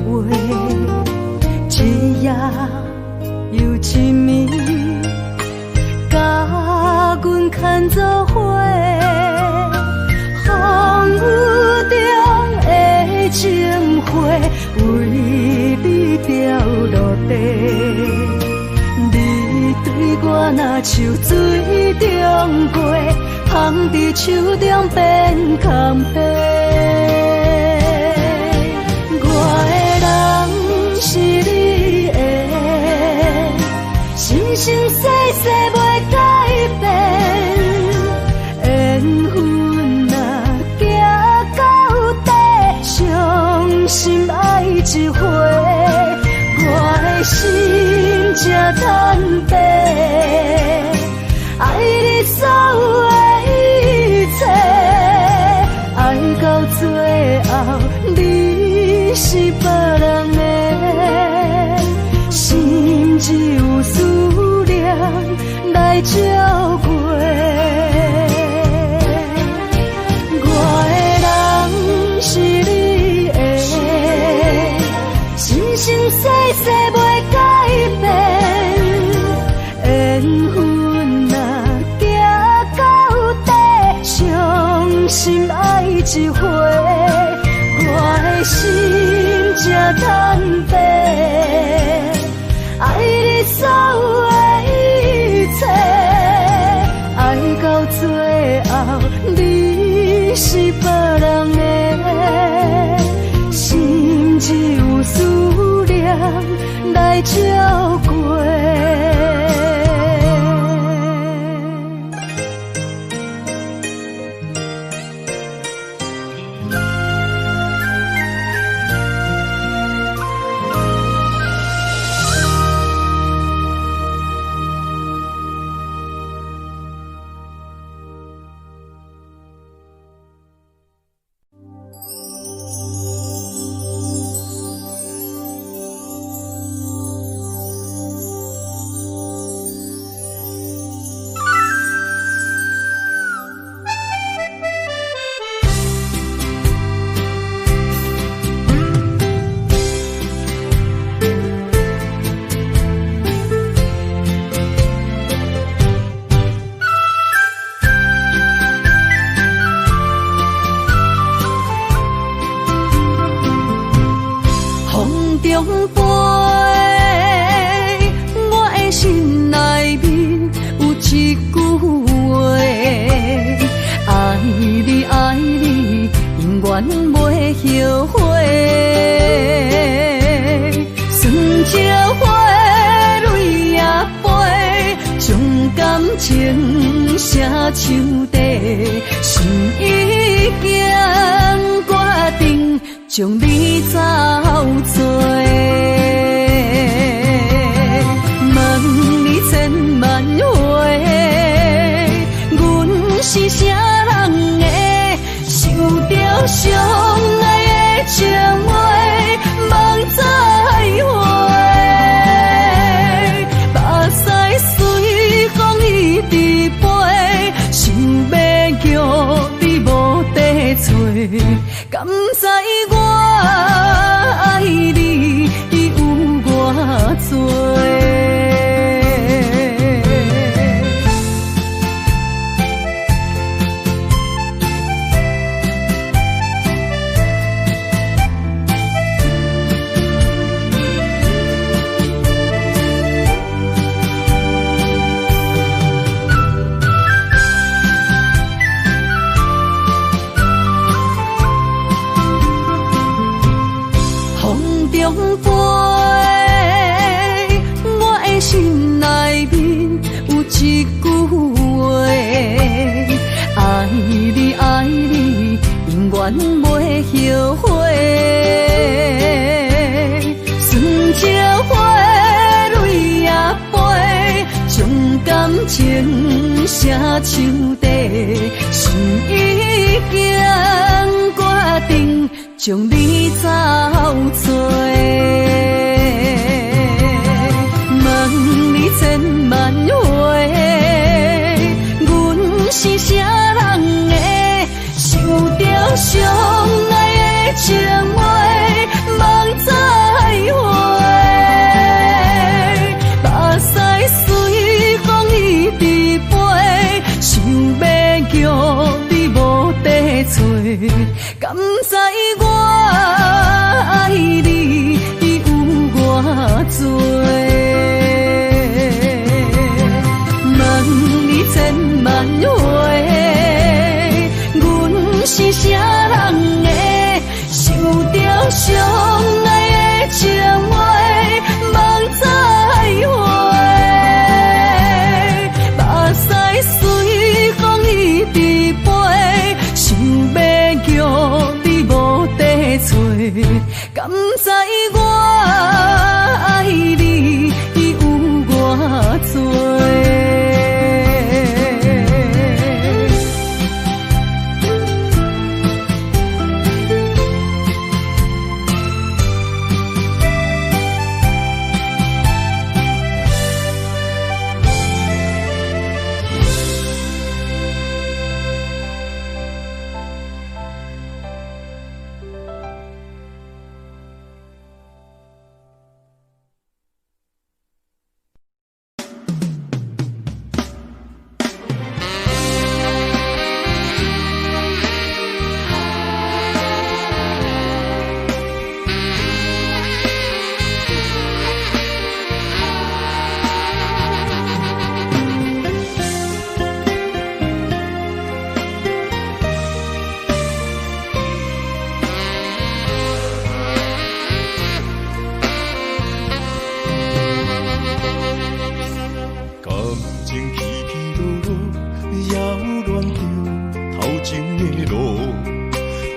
话，一夜又一暝，甲阮牵做伙。风雨中的情花，为你掉落地。你对我若像水中月，放伫手中变空白。我的人是你的，生生世世袂改变。缘分若行到底，伤心爱一回，我的心才坦白。爱你所有的一切，爱到最后你是别人的，心只有思念来照过。我的人是你的，生生世世袂改变。缘分若行到底，伤心爱一回，我的心才坦白。爱你所有的一切，爱到最后你是别人的，心只有思念来照过。将你走做，问你千万回，阮是啥人的，受着伤爱的情话，望再会，目屎随风一直飞，想要叫你无地找，敢知我爱你有偌多？袂后悔，酸椒花泪也飞，将感情写唱地，心已经决定，将你走做。问你千万回，阮是啥人的？受着伤爱的情敢知我爱你有偌多？问你千万回，阮是啥人的？想着相爱的情话，梦再会。目屎随风一直飞，想要叫你无地找。敢知我爱你有偌多？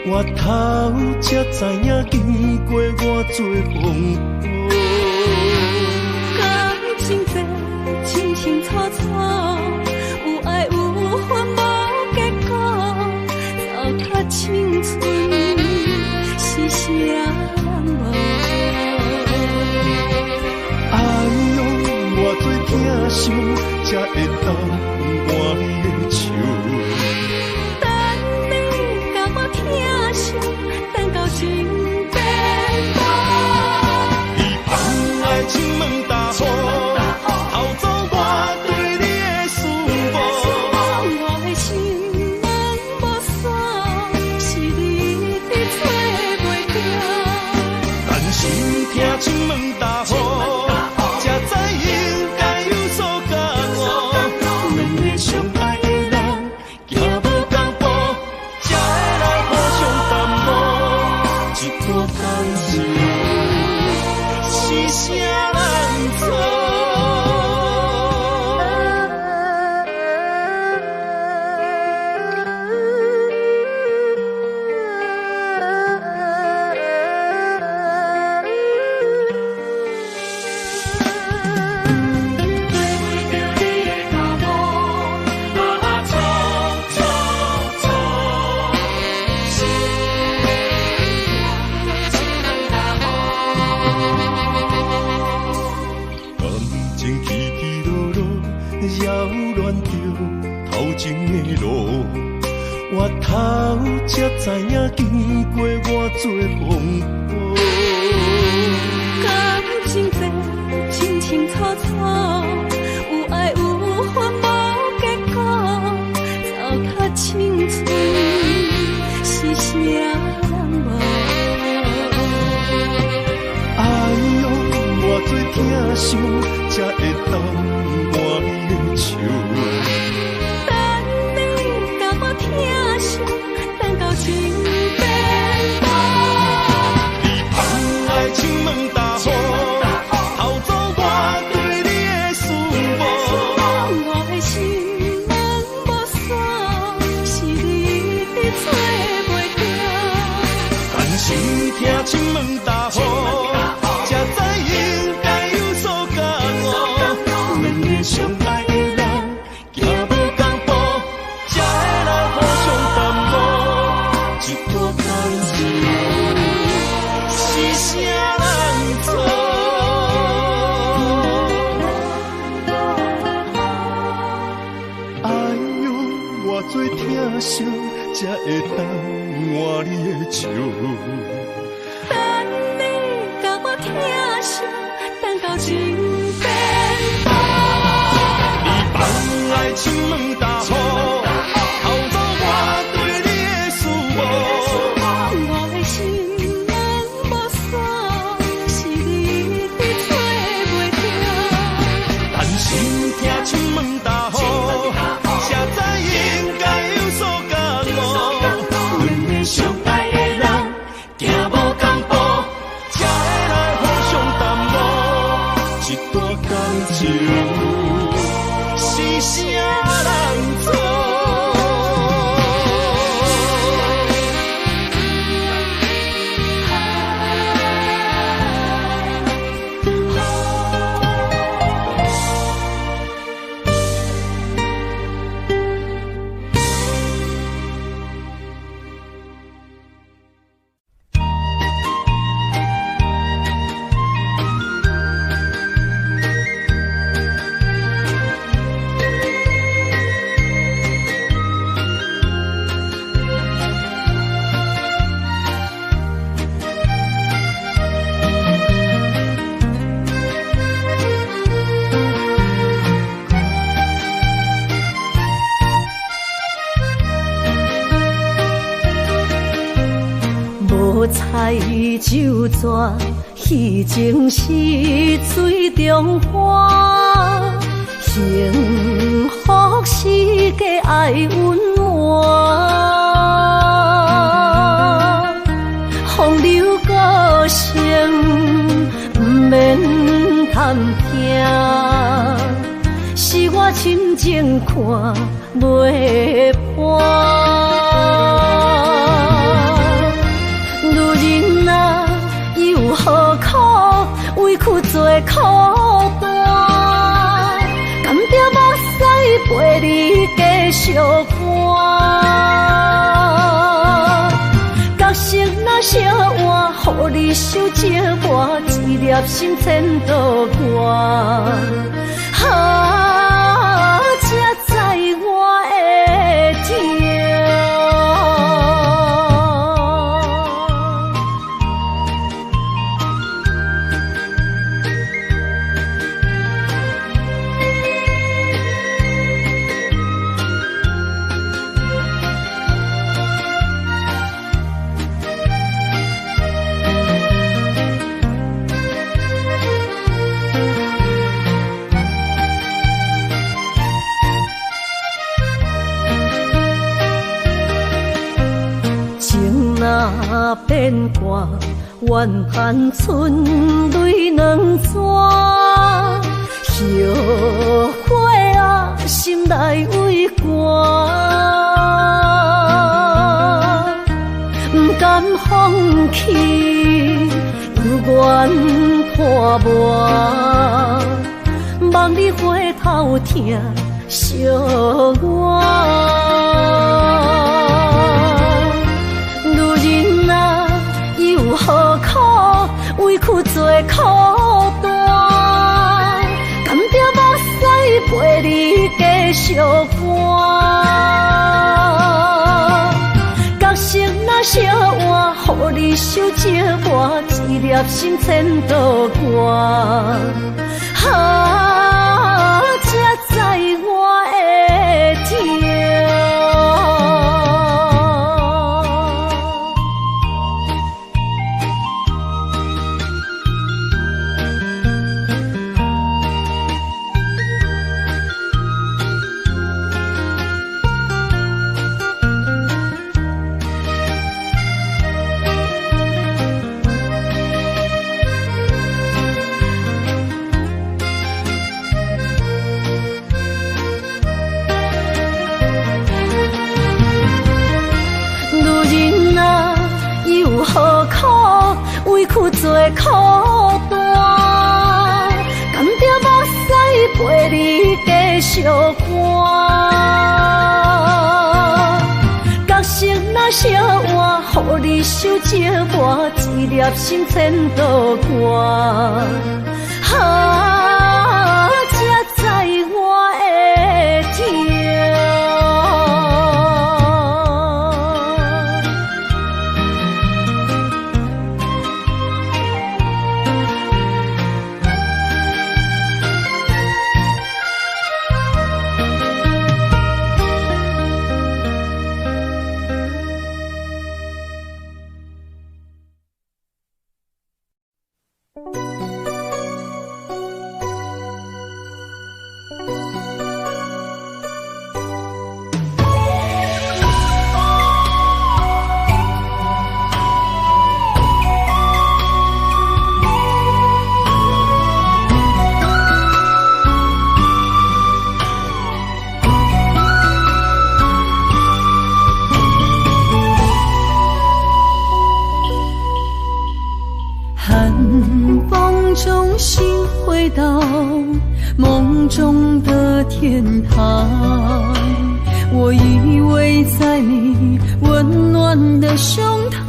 我头才知影，经过偌多风波。感情这清清楚楚，有爱有恨无结果，糟蹋青春是啥无？哎呦，偌多疼伤，才会当换你的手。等到情变薄，伊放爱亲门大雨，偷走我对你的思慕。我的心门无锁，是你伫找袂着。但心听亲门大雨，才知应该有所感悟。两个相爱的人，行无同步，才会来互相淡薄。一段感情是啥人做？扰乱着头前的路，我头才知影，经过偌多风波。感情这清清楚楚，有爱有恨无结果，糟蹋青春是啥无？哎呦，偌多疼伤，才会当换你的手。等你甲我疼惜，等到情变薄。你放爱亲门大雨，偷走我对你的思慕。我的心门无锁，是你伫找袂着。但心听亲门大雨，才知应该有所感悟。两个相爱的人，行无同步，才会来互相淡薄。一段感情是啥人做？哎呦，偌多疼伤，才会当换你的手。等你甲我疼惜，等到情变薄。你放爱亲门大雨，偷走我对你的思慕。一段感情，是啥人做？彩酒泉，戏情是水中花，幸福是家爱温暖。风流歌声不免叹听，是我深情看袂破。何苦委屈做苦担？甘着目屎陪你继续看。角色若烧换，予你受折磨，一粒心千度寒。才知我的痛。若变卦，怨叹春泪两逝。后悔啊，心内为寒，不甘放弃，有缘破磨，望你回头听惜我。何苦委屈做苦担？甘着目屎陪你继续看。角色若烧换，予你受折磨，一粒心千度寒。才知我的痛。何苦委屈做苦担？甘着目屎陪你继续看。角色若烧换，予你受折磨，一粒心千度寒。才知我的痛。心回到梦中的天堂，我依偎在你温暖的胸膛。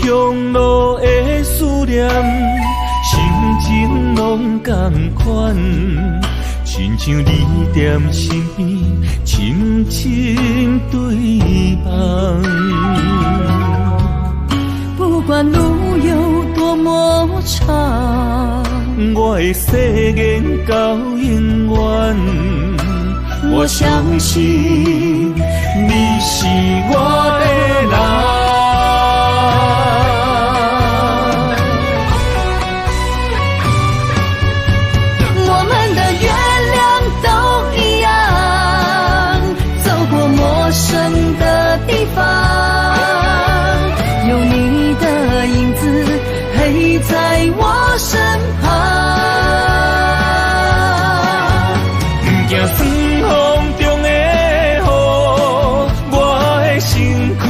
乡路的思念，心情拢同款，亲像你踮身边，深深对望。不管路有多么长，我的誓言到永远。我相信你是我的人。有你的影子陪在我身旁，不惊霜风中的雨，我的身躯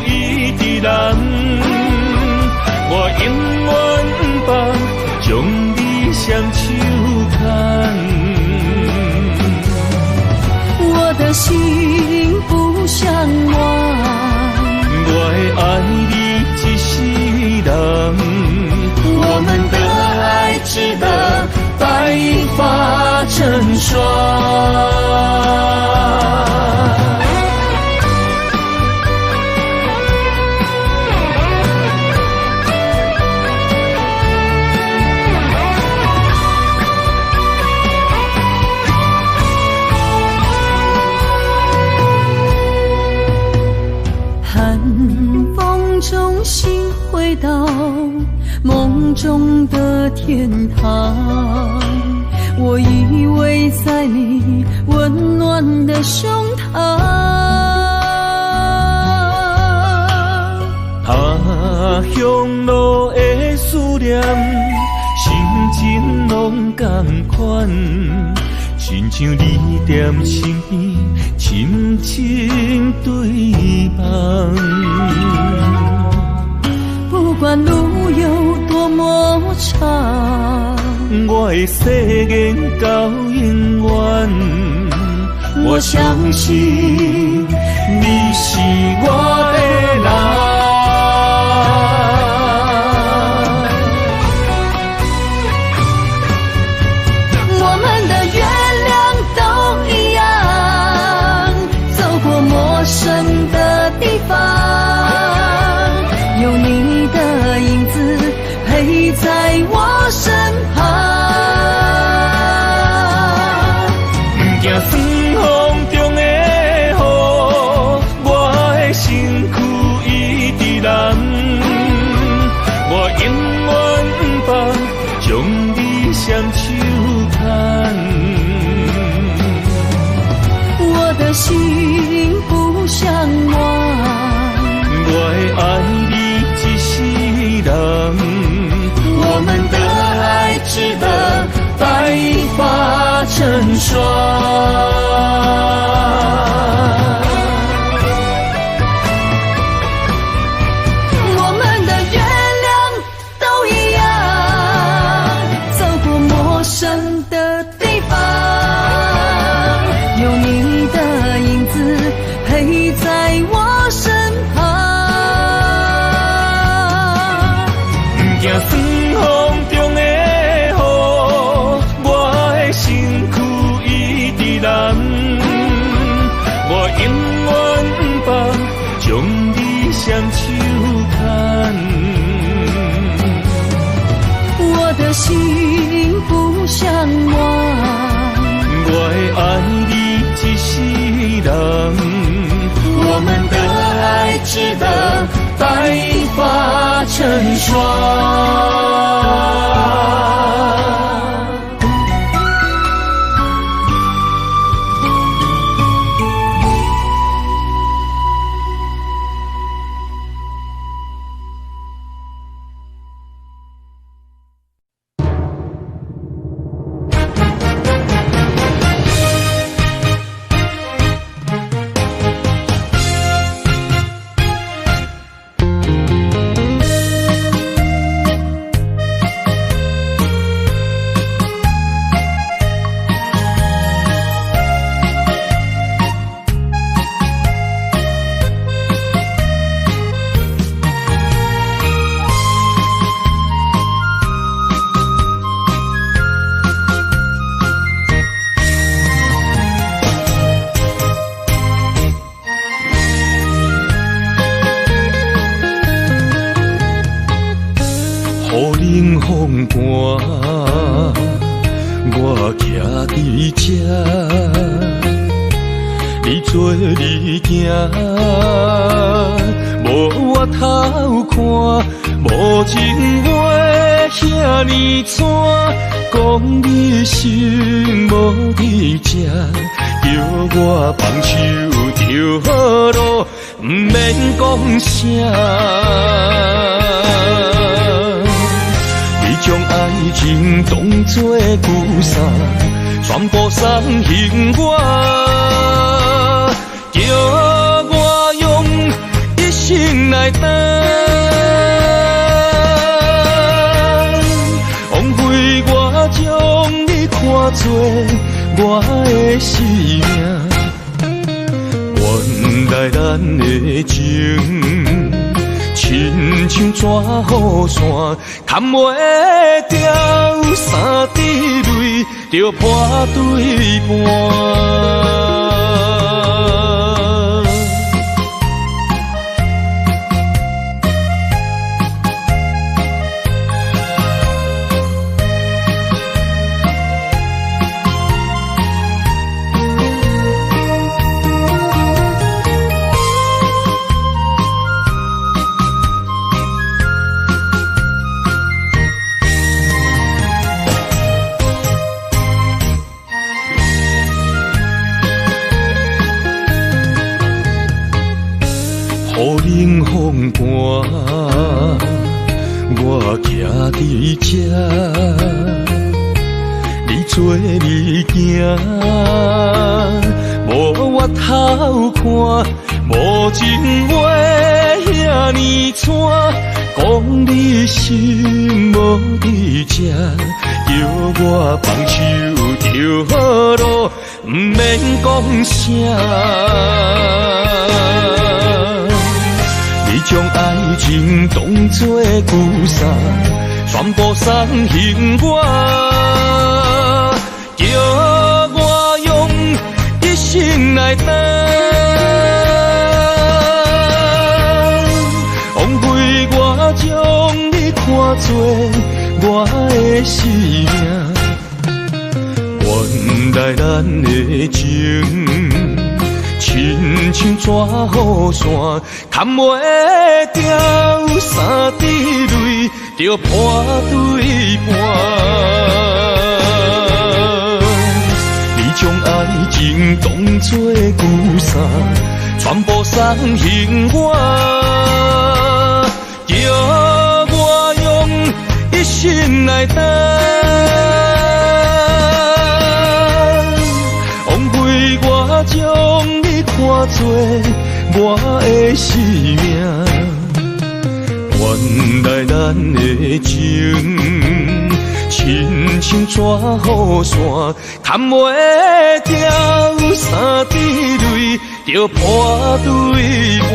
一直人。我永远不将你双手牵，我的心不向往。我会爱你一世人，我们的爱值得白发成霜。中心回到梦中的天堂，我依偎在你温暖的胸膛。乡路的思念，心情拢同款，亲像你踮身边，深深对望。不管路有多么长，我的誓言到永远。我相信你是我的人。我们的月亮都一样，走过陌生的地方，有你的影子陪在我身旁。不惊霜风中的雨，我的身躯一直人。我永远不将你双手牵，我的心不向往。我会爱你一世人，我们的爱值得白发成霜。我们的月亮都一样，走过陌生的地方，有你的影子陪在我身旁。惊霜风中的雨，我的身躯一直人。我永远不将你双手牵，我的心不向往。我会爱你一世人，我们的爱值得白发成霜。冷风寒，我徛伫这，你做你行，无我头看，无情话遐尼惨，讲你心无伫这，叫我放手就好咯，不免讲啥。将爱情当作旧衫，全部送还我，叫我用一生来等，枉费我将你看作我的生命，原来咱的情。亲像纸雨伞，砍袂掉三滴泪，就破对半。雨冷风寒，我徛伫这，你做你行，无我头看，无情话遐尼惨，讲你心无伫这，叫我放手就好咯，不免讲啥。你将爱情当作旧衫，全部送还我，叫我用一生来等，枉费我将你看作我的生命，原来咱的情。亲像纸雨伞，砍袂掉三滴泪，就破对半。你将爱情当作旧衫，全部送还我，叫我用一生来等，枉费我将看作我的生命，原来咱的情，亲像纸雨伞，砍袂掉三滴泪，就破对半。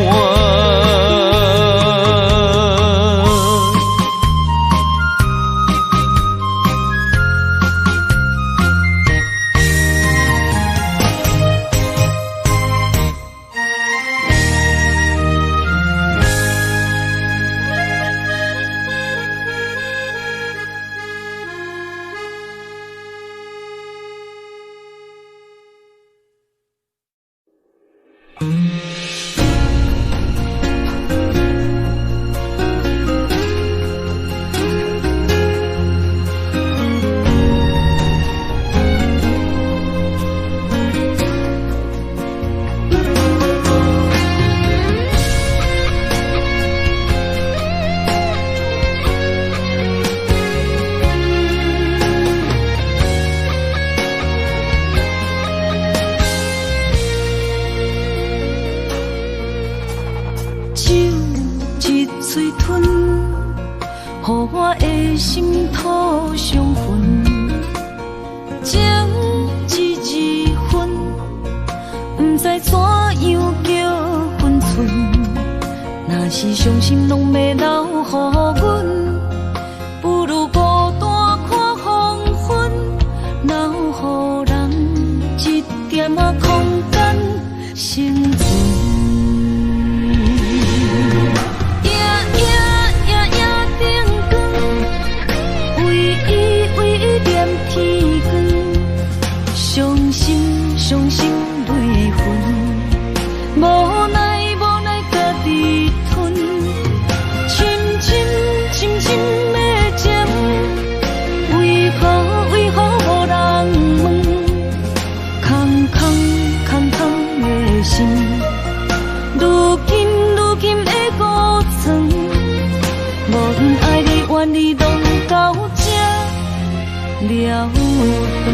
了断。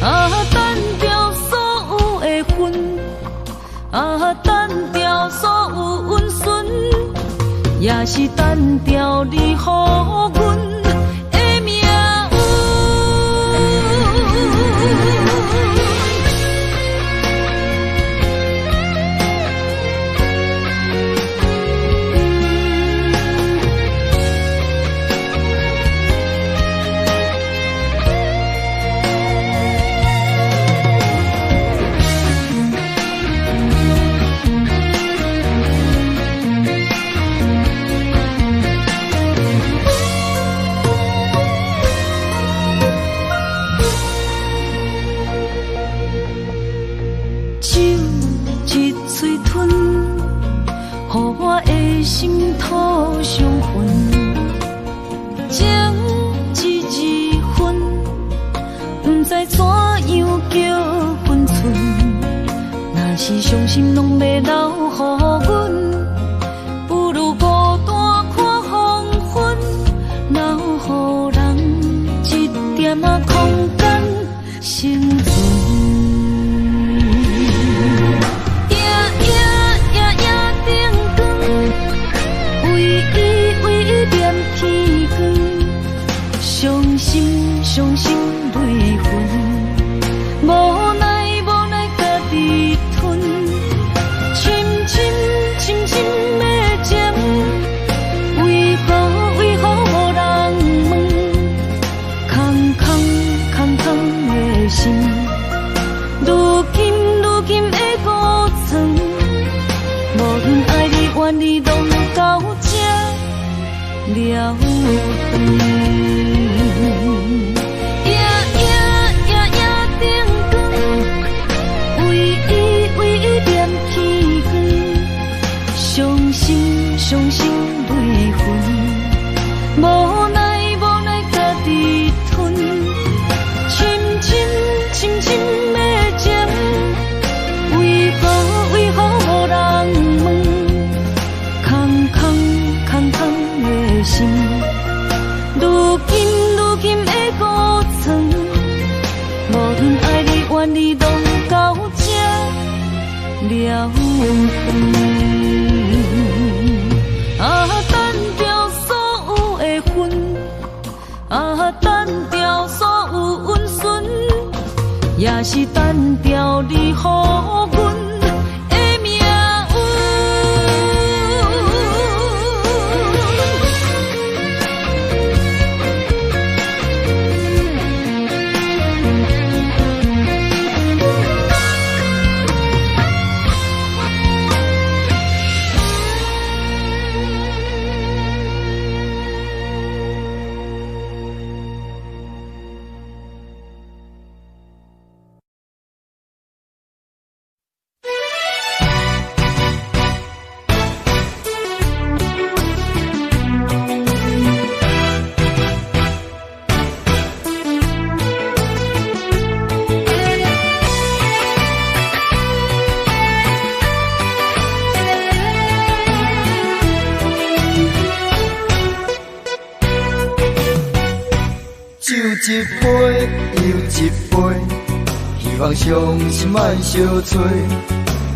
啊，单调所有的恨，啊，单调所有温顺，也是单调你予阮的命运。心土伤痕，情一字分，不知怎样叫分寸。若是伤心拢要留予阮，不如孤单看黄昏，留予人一点仔空间生存。伤心泪痕，无奈家己吞，深深的情，为何无人问？空的心，如今的孤床，无论爱你怨你，拢到这了断。伤心泪痕，无奈家己吞，深深的情，为何无人问？空的心，如今的孤床，无论爱你怨你，拢到这了断。啊，单调所有的恨，啊，单调所有温顺，也是单调你予阮的命运。一杯又一杯，希望伤心莫相催。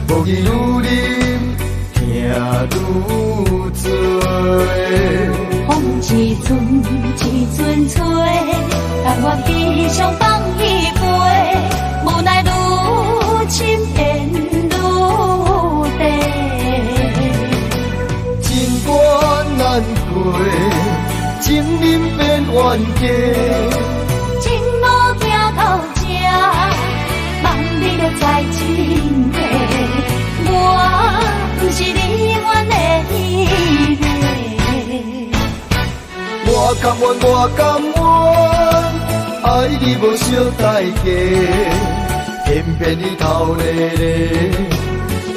无义愈啉，痛愈多。风一阵一阵吹，但我悲伤放一杯，无奈愈深变愈低。情关难过，情人变冤家。在真的，我不是你愿的迄个。我甘愿，爱你无小代价，偏偏你头咧咧，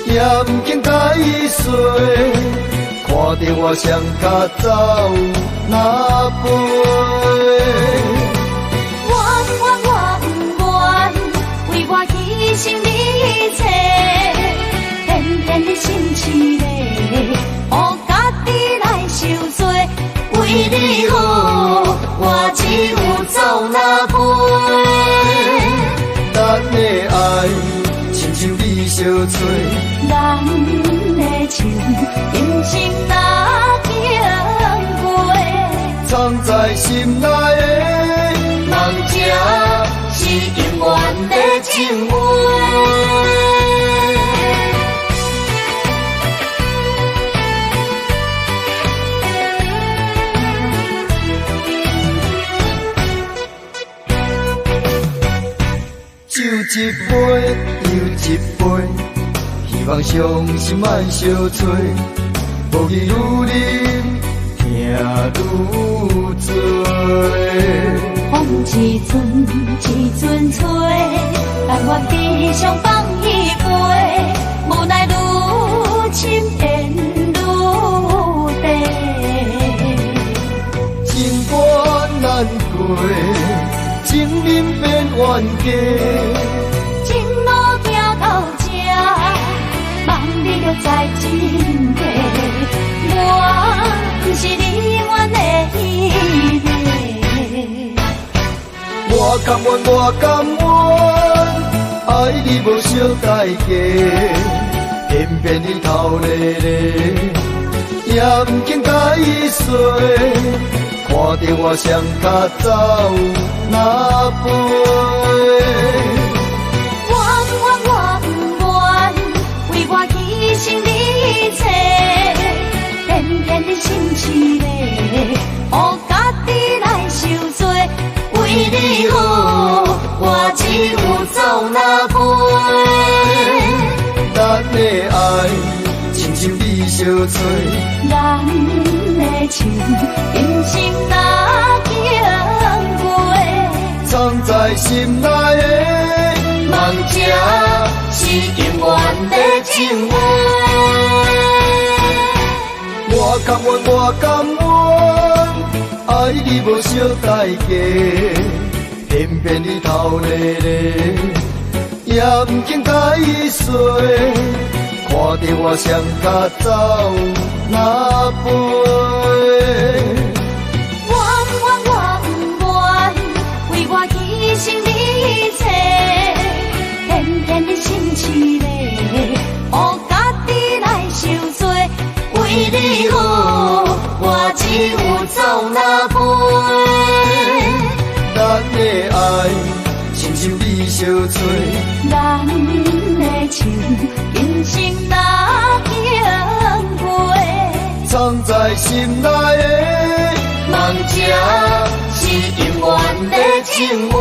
也不肯解释，看着我双脚走哪飞。牺牲你一切，偏偏你心痴咧，予家己来受罪，为你好。相找。咱的情，人生若经过，藏在心内的梦，这是永远的情话。酒一杯又一杯，希望伤心莫相找。无义愈啉，听愈醉。风一阵一阵吹，但我只想放一杯，无奈愈深缘愈低。情关难过，情人变冤家。情路行到这，望你就知真谛。我不是你愿的迄个。我甘愿，我甘愿，爱你无小代价，偏偏你头咧咧，也不肯解说。看着我双脚走哪飞？我不愿，为我牺牲你一切，偏偏你心痴咧，予家己来受罪。为你好，我只有走哪飞？咱的爱，亲像你相找。咱的情，人生若经过，藏在心内的梦，这是永远的情话。我甘愿，我甘愿，爱你无小代价，偏偏你头咧咧，也不肯解说。看着我双脚走哪飞？我不愿，为我牺牲你一切，偏偏你心痴咧，予家己来受罪。为你好，我只有走哪飞？咱的爱，亲像你相找。咱的情，人生若经过，藏在心内的梦，这是永远的情话。